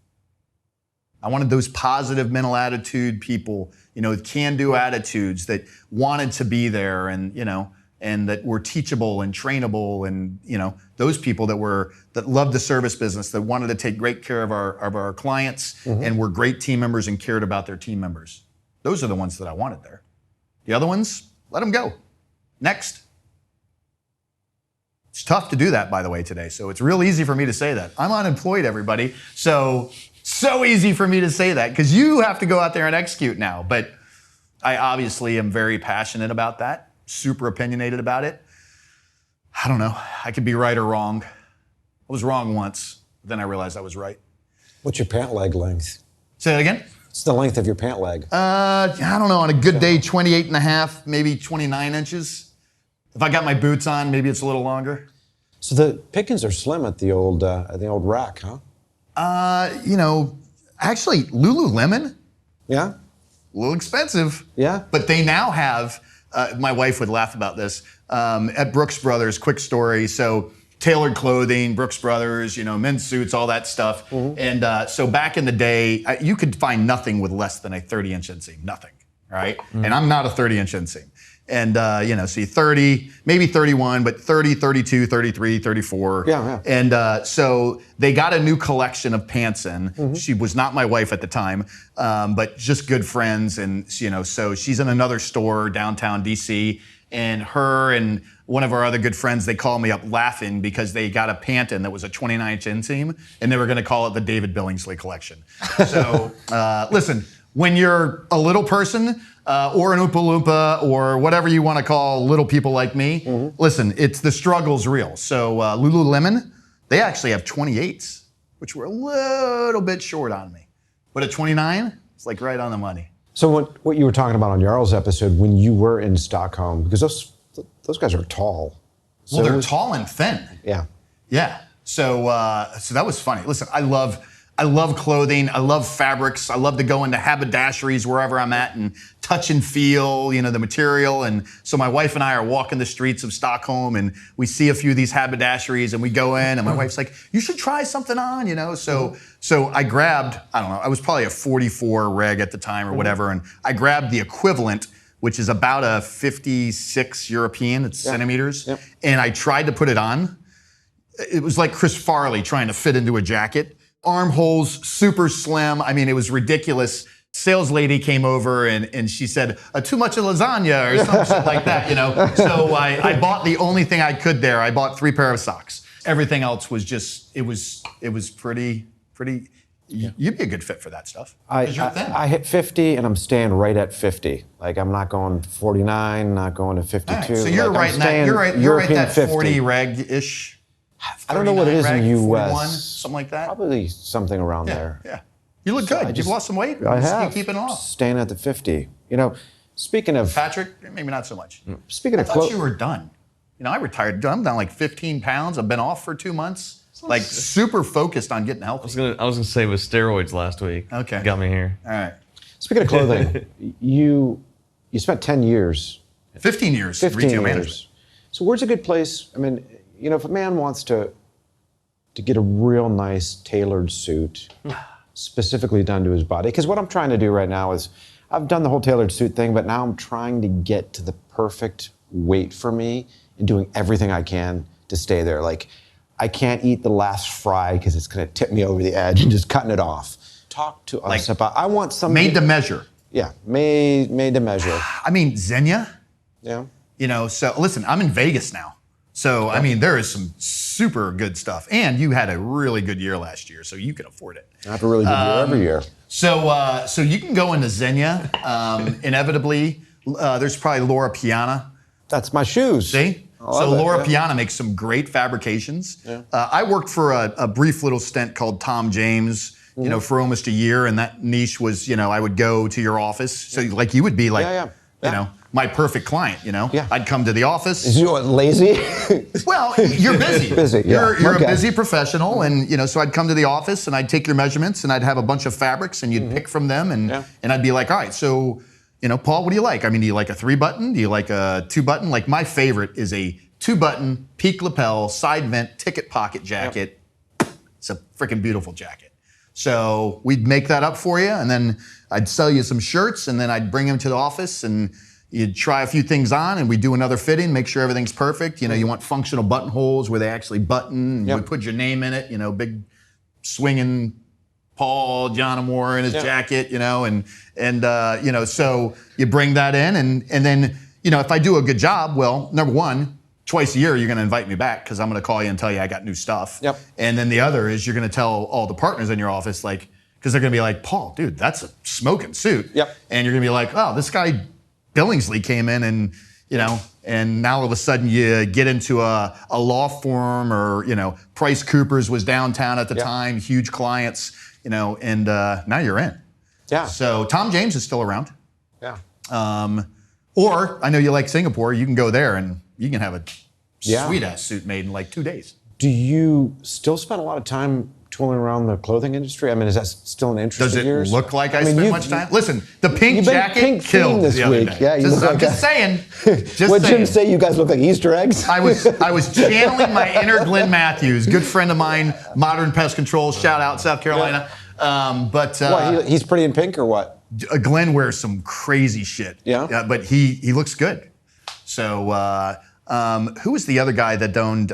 I wanted those positive mental attitude people, can-do attitudes that wanted to be there, and that were teachable and trainable, and those people that loved the service business, that wanted to take great care of our clients, and were great team members and cared about their team members. Those are the ones that I wanted there. The other ones, let them go. Next. It's tough to do that, by the way, today. So it's real easy for me to say that. I'm unemployed, everybody. So easy for me to say that, because you have to go out there and execute now. But I obviously am very passionate about that, super opinionated about it. I don't know. I could be right or wrong. I was wrong once, but then I realized I was right. What's your pant leg length? Say that again? What's the length of your pant leg? I don't know. On a good day, 28 and a half, maybe 29 inches. If I got my boots on, maybe it's a little longer. So the pickings are slim at the old rack, huh? Actually, Lululemon, Yeah? a little expensive. Yeah? But they now have, my wife would laugh about this, at Brooks Brothers, quick story. So tailored clothing, Brooks Brothers, men's suits, all that stuff. And so back in the day, you could find nothing with less than a 30-inch inseam, nothing, right? And I'm not a 30-inch inseam. And, see 30, maybe 31, but 30, 32, 33, 34. Yeah. And so they got a new collection of pants in. She was not my wife at the time, but just good friends. And, so she's in another store downtown DC. And her and one of our other good friends, they called me up laughing because they got a pant in that was a 29-inch inseam, and they were going to call it the David Billingsly collection. So listen, when you're a little person, or an Oompa Loompa, or whatever you want to call little people like me, listen, the struggle's real. So Lululemon, they actually have 28s, which were a little bit short on me. But at 29, it's like right on the money. So what you were talking about on Jarl's episode when you were in Stockholm, because those guys are tall. Well, they're tall and thin. Yeah. Yeah. So that was funny. Listen, I love clothing. I love fabrics. I love to go into haberdasheries wherever I'm at and touch and feel, the material. And so my wife and I are walking the streets of Stockholm, and we see a few of these haberdasheries, and we go in, and my wife's like, you should try something on, So I grabbed, I don't know, I was probably a 44 reg at the time or whatever, and I grabbed the equivalent, which is about a 56 European, it's centimeters, and I tried to put it on. It was like Chris Farley trying to fit into a jacket. Armholes, super slim. I mean, it was ridiculous. Sales lady came over and she said, too much of lasagna or something like that, So I bought the only thing I could there. I bought 3 pairs of socks. Everything else was just, it was pretty, you'd be a good fit for that stuff. I hit 50 and I'm staying right at 50. Like I'm not going 49, not going to 52. Right, so you're right in that, you're right that 40 reg-ish. I don't know what it is in the U.S. 41, something like that. Probably something around there. Yeah. You look good. You've lost some weight. I have. Keep keeping off. Staying at the 50. Speaking of Patrick, maybe not so much. Speaking of I thought you were done. I retired. I'm down like 15 pounds. I've been off for 2 months. Like super focused on getting healthy. I was gonna say with steroids last week. Okay. Got me here. All right. Speaking of clothing, you spent 10 years. 15 years. 15 retail years. management. So where's a good place? I mean, if a man wants to get a real nice tailored suit specifically done to his body, because what I'm trying to do right now is I've done the whole tailored suit thing, but now I'm trying to get to the perfect weight for me and doing everything I can to stay there. Like I can't eat the last fry because it's going to tip me over the edge, and just cutting it off. Talk to us about, I want something. Made to measure. Yeah, made to measure. I mean, Xenia, Yeah. you know, so listen, I'm in Vegas now. So, I mean, there is some super good stuff. And you had a really good year last year, so you can afford it. I have a really good year every year. So you can go into Xenia. Inevitably, there's probably Laura Piana. That's my shoes. See? So Laura Piana makes some great fabrications. Yeah. I worked for a brief little stint called Tom James, you know, for almost a year, and that niche was, you know, I would go to your office. So like you would be like, you know, my perfect client, you know? Yeah. I'd come to the office. Is you lazy? Well, you're busy. Busy, yeah. You're Okay. a busy professional, and you know, so I'd come to the office and I'd take your measurements and I'd have a bunch of fabrics and you'd pick from them and I'd be like, all right, so you know, Paul, what do you like? I mean, do you like a 3-button? Do you like a 2-button? Like my favorite is a 2-button peak lapel side vent ticket pocket jacket. It's a freaking beautiful jacket. So we'd make that up for you, and then I'd sell you some shirts, and then I'd bring them to the office, and you'd try a few things on, and we'd do another fitting, make sure everything's perfect. You know, you want functional buttonholes where they actually button. You would put your name in it. You know, big swinging Paul John Moore in his jacket. You know, and you know, so you bring that in, and then you know, if I do a good job, well, number one, twice a year, you're going to invite me back because I'm going to call you and tell you I got new stuff. Yep. And then the other is you're going to tell all the partners in your office, like, because they're going to be like, Paul, dude, that's a smoking suit. Yep. And you're going to be like, oh, this guy Billingsley came in and, you know, and now all of a sudden you get into a law firm or, you know, Price Coopers was downtown at the time, huge clients, you know, and now you're in. Yeah. So Tom James is still around. Yeah. Or I know you like Singapore, you can go there and you can have a Yeah. sweet ass suit made in like 2 days. Do you still spend a lot of time tooling around the clothing industry? I mean, is that still an interest Does of it yours? look like I mean, spend much time? Listen, the pink you've been jacket pink killed themed this the other week. day. Yeah, you Just, look I'm like just saying. Just What saying. Jim say? You guys look like Easter eggs. I was channeling my inner Glenn Matthews, good friend of mine, Modern Pest Control, shout out South Carolina. What, he's pretty in pink or what? Glenn wears some crazy shit. Yeah? But he looks good. So who was the other guy that owned?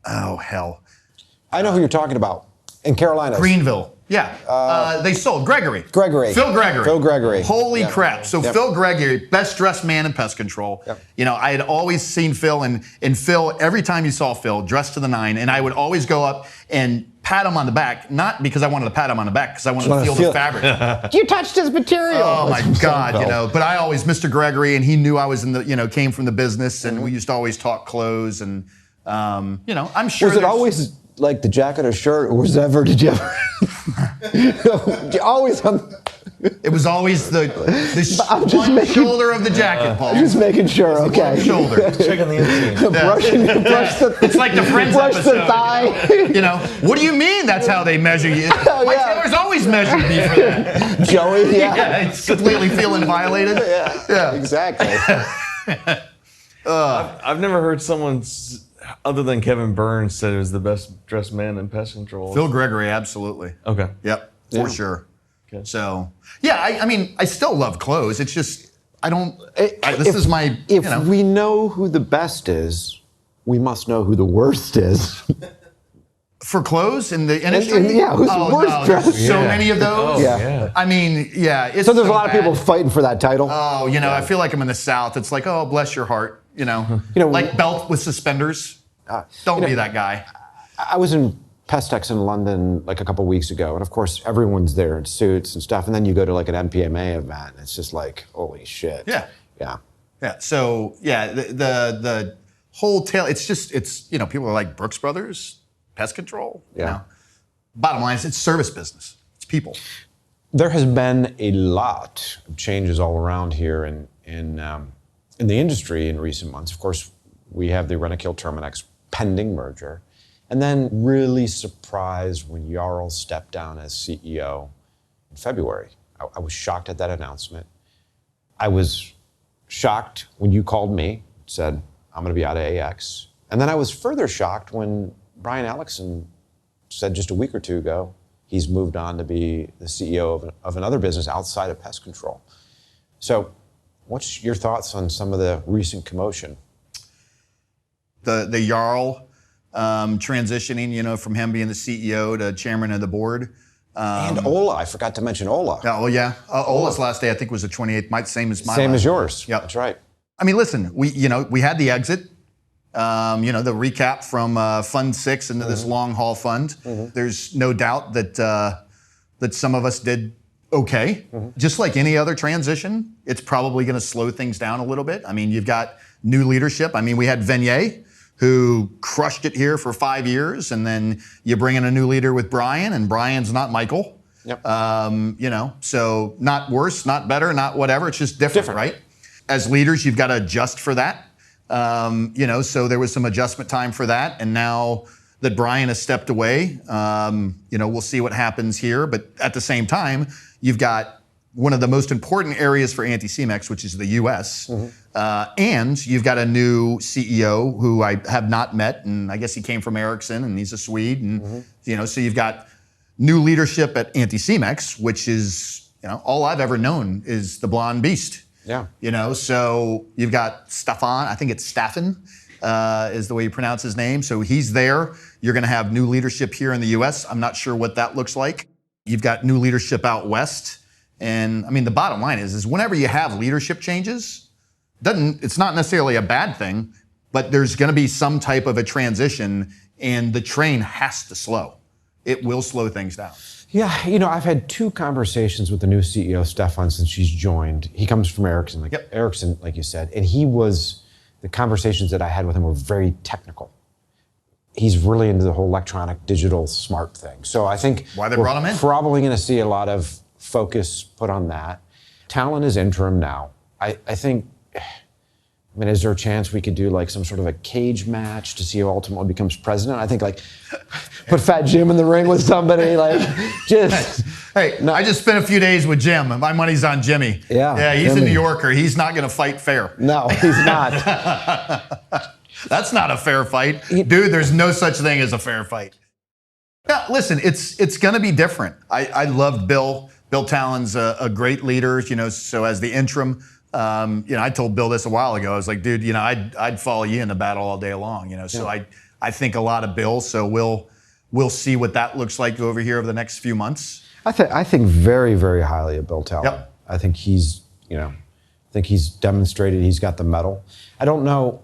Oh hell, I know who you're talking about. In Carolina. Greenville. Yeah, they sold Gregory. Phil Gregory. Holy crap! So Yep. Phil Gregory, best dressed man in pest control. Yep. You know, I had always seen Phil, and Phil, every time you saw Phil, dressed to the nine, and I would always go up and pat him on the back, not because I wanted to pat him on the back, because I wanted to feel the fabric. You touched his material. Oh my That's God, Phil. you know. But I always, Mr. Gregory, and he knew I was in the, you know, came from the business, and we used to always talk clothes, and you know, I'm sure. Was it there's- always like the jacket or shirt, or was ever? Did you ever? Did you always? It was always the I'm just one making- shoulder of the jacket, Paul. Just making sure. One Okay. shoulder. Checking the inseam. Brush the. It's like the Friends Brush episode. the thigh. You know, what do you mean that's how they measure you? Mike yeah. Taylor's always measured me for that. Joey. Yeah. Yeah, it's completely feeling violated. Yeah. Exactly. I've never heard someone other than Kevin Burns said it was the best dressed man in pest control. Phil Gregory, absolutely. Okay. Yep, for sure. Okay. So, yeah, I mean, I still love clothes. It's just, I don't, this is my, you If know. we know who the best is, we must know who the worst is. For clothes in the industry? yeah, who's oh, worst no, there's dressed? so Yeah. many of those. Oh, Yeah. yeah. I mean, yeah. It's So there's a lot bad. of people fighting for that title. Oh, you know, I feel like I'm in the South. It's like, oh, bless your heart. You know, like belt with suspenders. Don't be that guy. I was in Pestex in London like a couple weeks ago, and of course everyone's there in suits and stuff. And then you go to like an MPMA event, and it's just like, holy shit. Yeah. Yeah. Yeah. So yeah, the whole tale. It's you know, people are like Brooks Brothers, pest control. Yeah. You know? Bottom line is, it's service business. It's people. There has been a lot of changes all around here in the industry in recent months. Of course, we have the Rentokil Terminix pending merger, and then really surprised when Jarl stepped down as CEO in February. I was shocked at that announcement. I was shocked when you called me, said, I'm going to be out of AX. And then I was further shocked when Brian Alexson said just a week or two ago, he's moved on to be the CEO of another business outside of pest control. So what's your thoughts on some of the recent commotion? The Jarl transitioning, from him being the CEO to chairman of the board. And Ola, I forgot to mention Ola. Ola's last day I think was the 28th, same as my Same last as day. yours. Yep. That's right. I mean, listen, we had the exit, the recap from Fund 6 into this long haul fund. There's no doubt that some of us did okay. Just like any other transition, it's probably going to slow things down a little bit. I mean, you've got new leadership. I mean, we had Venier, who crushed it here for 5 years, and then you bring in a new leader with Brian, and Brian's not Michael. Yep. So not worse, not better, not whatever. It's just different, right? As leaders, you've got to adjust for that. So there was some adjustment time for that, and now that Brian has stepped away, we'll see what happens here. But at the same time, you've got one of the most important areas for Anticimex, which is the U.S., and you've got a new CEO who I have not met, and I guess he came from Ericsson, and he's a Swede, and so you've got new leadership at Anticimex, which is all I've ever known is the blonde beast. Yeah. So you've got Stefan, I think it's Staffen, is the way you pronounce his name. So he's there. You're going to have new leadership here in the U.S. I'm not sure what that looks like. You've got new leadership out west. And I mean, the bottom line is whenever you have leadership changes, it's not necessarily a bad thing, but there's going to be some type of a transition, and the train has to slow. It will slow things down. Yeah, I've had 2 conversations with the new CEO, Stefan, since she's joined. He comes from Ericsson, Ericsson, like you said, and the conversations that I had with him were very technical. He's really into the whole electronic, digital, smart thing. So I think why they brought him in. Probably going to see a lot of focus put on that. Talent is interim now. I think, is there a chance we could do like some sort of a cage match to see who ultimately becomes president? I think put Fat Jim in the ring with somebody, Hey, no. I just spent a few days with Jim, and my money's on Jimmy. Yeah, he's Jimmy. a New Yorker. He's not going to fight fair. No, he's not. That's not a fair fight. Dude, there's no such thing as a fair fight. Yeah, listen, it's going to be different. I loved Bill. Bill Talon's a great leader, so as the interim, I told Bill this a while ago. I was like, dude, I'd follow you in the battle all day long, So I think a lot of Bill. So we'll see what that looks like over here over the next few months. I think very, very highly of Bill Talon. Yep. I think he's demonstrated he's got the mettle. I don't know.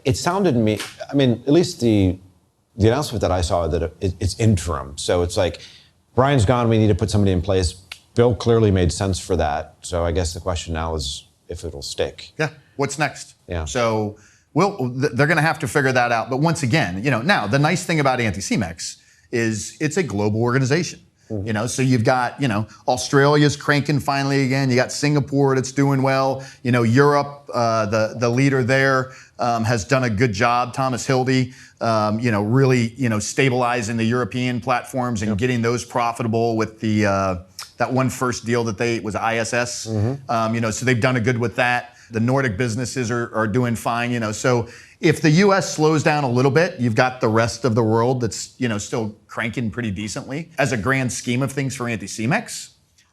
It sounded to me, at least the announcement that I saw that it's interim. So it's like, Brian's gone, we need to put somebody in place. Bill clearly made sense for that. So I guess the question now is if it'll stick. Yeah. What's next? Yeah. So they're going to have to figure that out. But once again, now the nice thing about Anticimex is it's a global organization. So you've got, Australia's cranking finally again. You got Singapore that's doing well. Europe, the leader there has done a good job. Thomas Hildy, really, stabilizing the European platforms and getting those profitable with that one first deal that was ISS. So they've done a good with that. The Nordic businesses are doing fine. So if the U.S. slows down a little bit, you've got the rest of the world that's, still cranking pretty decently. As a grand scheme of things for Anticimex,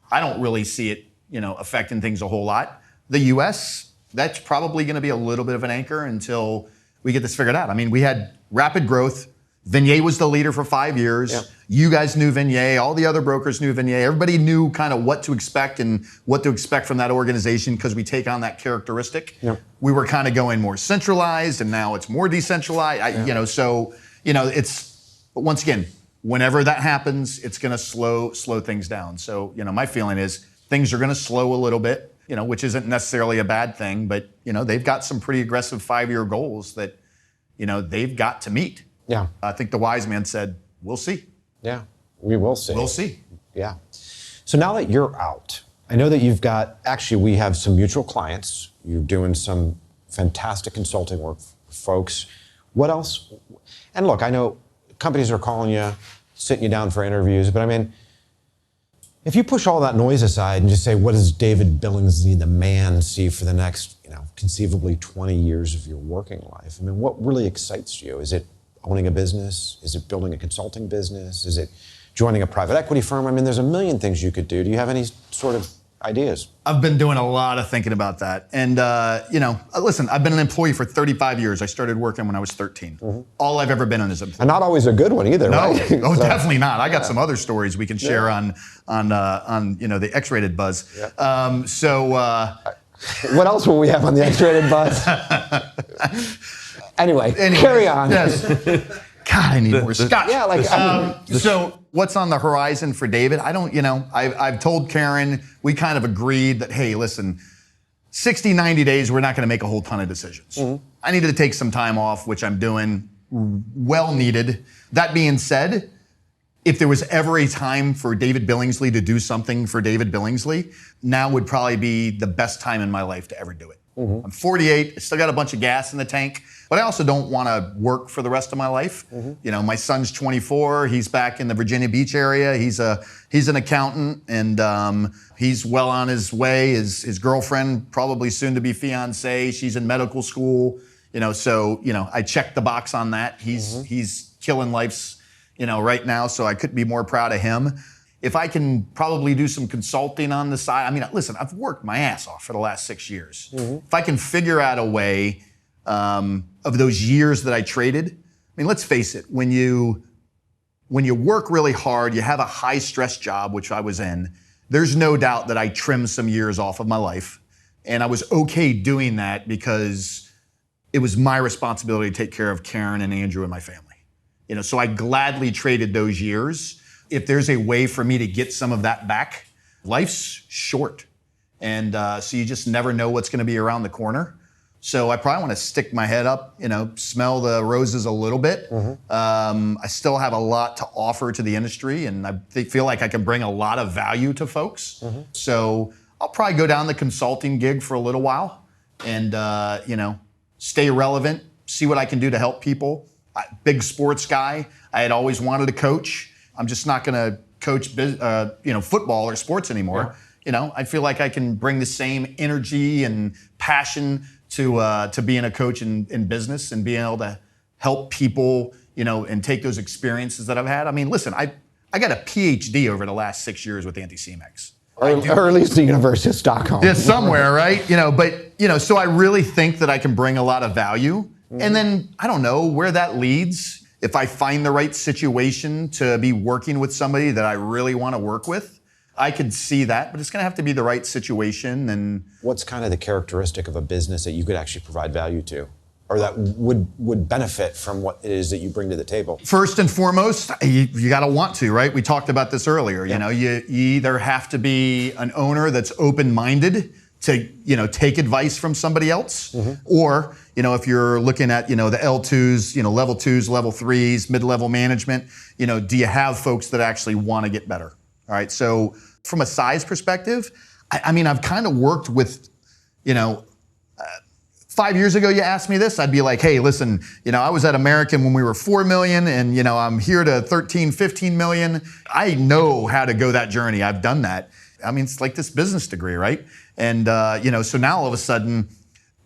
I don't really see it, affecting things a whole lot. The U.S., that's probably going to be a little bit of an anchor until we get this figured out. We had rapid growth. Venier was the leader for 5 years. Yep. You guys knew Venier. All the other brokers knew Venier. Everybody knew kind of what to expect and what to expect from that organization because we take on that characteristic. Yep. We were kind of going more centralized, and now it's more decentralized. But once again, whenever that happens, it's going to slow things down. So, my feeling is things are going to slow a little bit, which isn't necessarily a bad thing, but, they've got some pretty aggressive 5-year goals that, they've got to meet. Yeah. I think the wise man said, we'll see. Yeah, we will see. We'll see. Yeah. So now that you're out, I know that we have some mutual clients. You're doing some fantastic consulting work for folks. What else? And look, I know companies are calling you, sitting you down for interviews, but if you push all that noise aside and just say, what does David Billingsly, the man, see for the next, conceivably 20 years of your working life? What really excites you? Is it owning a business? Is it building a consulting business? Is it joining a private equity firm? There's a million things you could do. Do you have any sort of ideas? I've been doing a lot of thinking about that. And, listen, I've been an employee for 35 years. I started working when I was 13. All I've ever been on is employee. And not always a good one either, No, right? oh, definitely not. I got some other stories we can share on the X-rated Buzz. Yeah. What else will we have on the X-rated Buzz? Anyway, carry on. Yes. God, I need more scotch. Yeah, so what's on the horizon for David? I've told Karen, we kind of agreed that, hey, listen, 60, 90 days, we're not going to make a whole ton of decisions. I needed to take some time off, which I'm doing, well needed. That being said, if there was ever a time for David Billingsley to do something for David Billingsley, now would probably be the best time in my life to ever do it. I'm 48, I still got a bunch of gas in the tank, but I also don't want to work for the rest of my life. My son's 24, he's back in the Virginia Beach area, he's an accountant, and he's well on his way. His girlfriend, probably soon to be fiance, she's in medical school, I checked the box on that. He's killing life's, right now, so I couldn't be more proud of him. If I can probably do some consulting on the side, listen, I've worked my ass off for the last 6 years. If I can figure out a way of those years that I traded, let's face it, when you work really hard, you have a high stress job, which I was in, there's no doubt that I trimmed some years off of my life. And I was okay doing that because it was my responsibility to take care of Karen and Andrew and my family. So I gladly traded those years. If there's a way for me to get some of that back, life's short. And so you just never know what's going to be around the corner. So I probably want to stick my head up, smell the roses a little bit. I still have a lot to offer to the industry, and I feel like I can bring a lot of value to folks. So I'll probably go down the consulting gig for a little while and, stay relevant, see what I can do to help people. Big sports guy. I had always wanted to coach. I'm just not going to coach, football or sports anymore. I feel like I can bring the same energy and passion to being a coach in business and being able to help people, and take those experiences that I've had. Listen, I got a PhD over the last 6 years with Anti-Cemex. Or at least the University of Stockholm. Yeah, somewhere, right? So I really think that I can bring a lot of value. And then, I don't know where that leads. If I find the right situation to be working with somebody that I really want to work with, I could see that, but it's going to have to be the right situation. And what's kind of the characteristic of a business that you could actually provide value to, or that would benefit from what it is that you bring to the table? First and foremost, you got to want to, right? We talked about this earlier. You either have to be an owner that's open-minded to take advice from somebody else, or if you're looking at the L2s, level 2s, level 3s, mid-level management, do you have folks that actually want to get better? All right. So from a size perspective, I've kind of worked with 5 years ago, you asked me this, I'd be like, hey, listen, I was at American when we were 4 million, and I'm here to 13, 15 million. I know how to go that journey. I've done that. It's like this business degree, right? And, so now all of a sudden,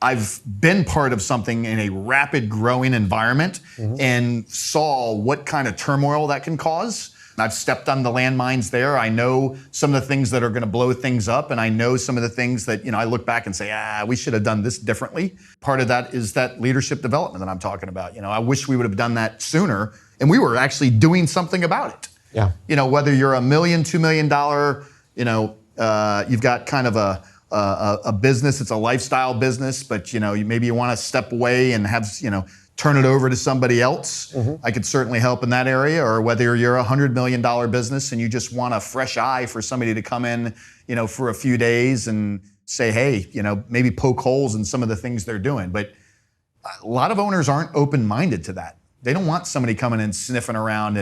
I've been part of something in a rapid growing environment and saw what kind of turmoil that can cause. I've stepped on the landmines there. I know some of the things that are going to blow things up, and I know some of the things that, I look back and say, we should have done this differently. Part of that is that leadership development that I'm talking about. I wish we would have done that sooner, and we were actually doing something about it. Yeah. Whether you're $1 million, $2 million, you've got kind of a business, it's a lifestyle business, but maybe you want to step away and have, turn it over to somebody else. I could certainly help in that area. Or whether you're a $100 million business and you just want a fresh eye for somebody to come in, for a few days and say, hey, maybe poke holes in some of the things they're doing. But a lot of owners aren't open-minded to that. They don't want somebody coming and sniffing around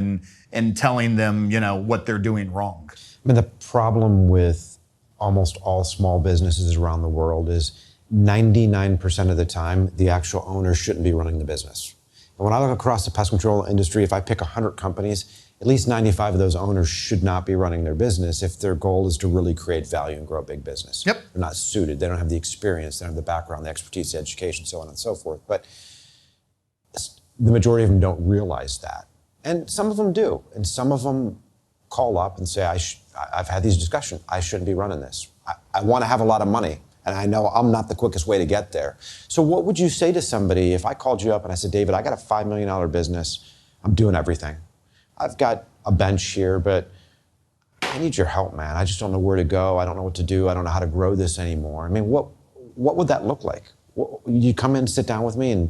and telling them, what they're doing wrong. The problem with almost all small businesses around the world is 99% of the time, the actual owner shouldn't be running the business. And when I look across the pest control industry, if I pick 100 companies, at least 95 of those owners should not be running their business if their goal is to really create value and grow a big business. Yep. They're not suited. They don't have the experience. They don't have the background, the expertise, the education, so on and so forth. But the majority of them don't realize that. And some of them do. And some of them call up and say, I've had these discussions. I shouldn't be running this. I want to have a lot of money, and I know I'm not the quickest way to get there. So what would you say to somebody if I called you up and I said, David, I got a $5 million business. I'm doing everything. I've got a bench here, but I need your help, man. I just don't know where to go. I don't know what to do. I don't know how to grow this anymore. I mean, what would that look like? You come in, sit down with me, and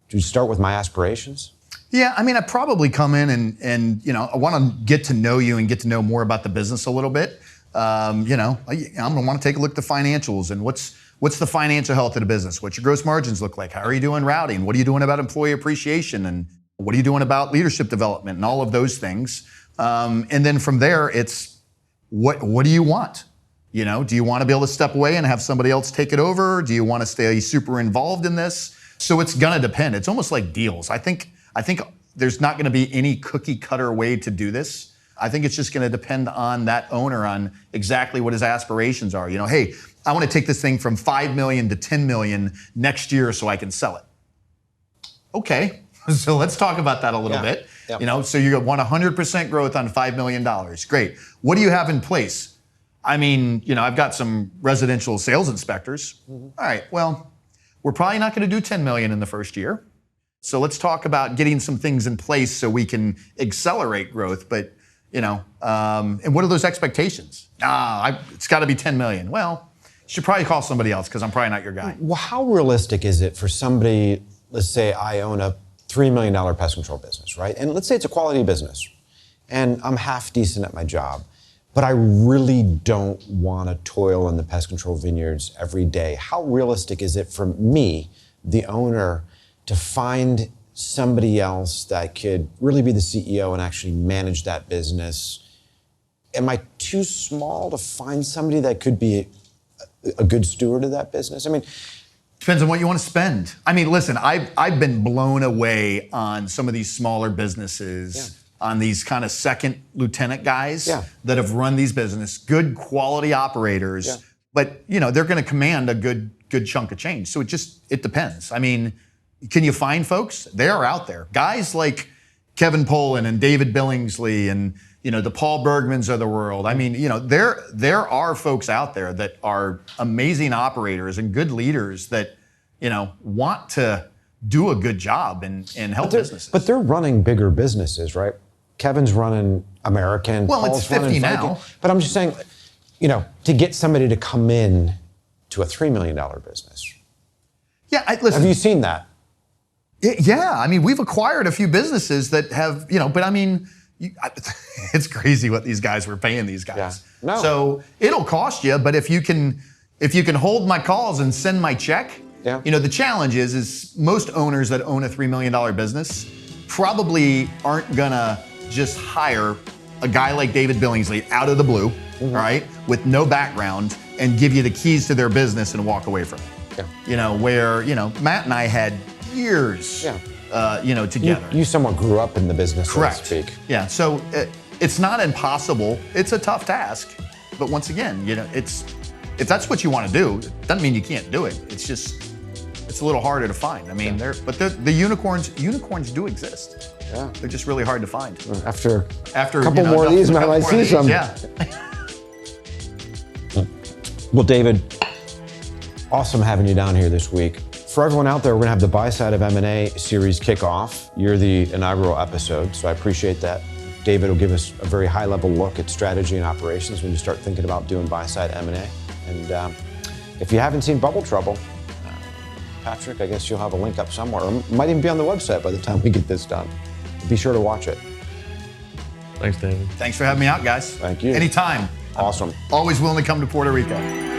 do you start with my aspirations? Yeah, I mean, I probably come in and I want to get to know you and get to know more about the business a little bit. I'm going to want to take a look at the financials and what's the financial health of the business? What's your gross margins look like? How are you doing routing? What are you doing about employee appreciation? And what are you doing about leadership development and all of those things? And then from there, it's what do you want? Do you want to be able to step away and have somebody else take it over? Do you want to stay super involved in this? So it's going to depend. It's almost like deals. I think there's not going to be any cookie cutter way to do this. I think it's just going to depend on that owner on exactly what his aspirations are. Hey, I want to take this thing from 5 million to 10 million next year so I can sell it. Okay, so let's talk about that a little bit. Yep. So you want 100% growth on $5 million. Great. What do you have in place? I mean, I've got some residential sales inspectors. Mm-hmm. All right, well, we're probably not going to do 10 million in the first year. So let's talk about getting some things in place so we can accelerate growth. But, and what are those expectations? It's got to be 10 million. Well, you should probably call somebody else because I'm probably not your guy. Well, how realistic is it for somebody, let's say I own a $3 million pest control business, right? And let's say it's a quality business and I'm half decent at my job, but I really don't want to toil in the pest control vineyards every day. How realistic is it for me, the owner, to find somebody else that could really be the CEO and actually manage that business? Am I too small to find somebody that could be a good steward of that business? I mean, depends on what you want to spend. I mean, listen, I've been blown away on some of these smaller businesses, on these kind of second lieutenant guys that have run these businesses, good quality operators, but they're going to command a good chunk of change. So it depends. I mean, can you find folks? They are out there. Guys like Kevin Poland and David Billingsley and the Paul Bergmans of the world. I mean, there are folks out there that are amazing operators and good leaders that want to do a good job and help businesses. But they're running bigger businesses, right? Kevin's running American. Well, Paul's it's 50 now. But I'm just saying, to get somebody to come in to a $3 million business. Yeah, listen. Have you seen that? Yeah, I mean, we've acquired a few businesses that have, but I mean, it's crazy what these guys were paying these guys. Yeah. No. So it'll cost you, but if you can hold my calls and send my check, the challenge is most owners that own a $3 million business probably aren't gonna just hire a guy like David Billingsley out of the blue, all right, with no background and give you the keys to their business and walk away from it. Yeah. Where, Matt and I had years, together. You somewhat grew up in the business, correct, so to speak. Yeah, so it's not impossible. It's a tough task, but once again, if that's what you want to do, it doesn't mean you can't do it. It's a little harder to find. I mean, the unicorns do exist. Yeah, they're just really hard to find. After a couple more of these, I might see some. Yeah. Well, David, awesome having you down here this week. For everyone out there, we're gonna have the Buy Side of M&A series kick off. You're the inaugural episode, so I appreciate that. David will give us a very high-level look at strategy and operations when you start thinking about doing Buy Side M&A. And if you haven't seen Bubble Trouble, Patrick, I guess you'll have a link up somewhere. Or it might even be on the website by the time we get this done. Be sure to watch it. Thanks, David. Thanks for having me out, guys. Thank you. Anytime. Awesome. Always willing to come to Puerto Rico.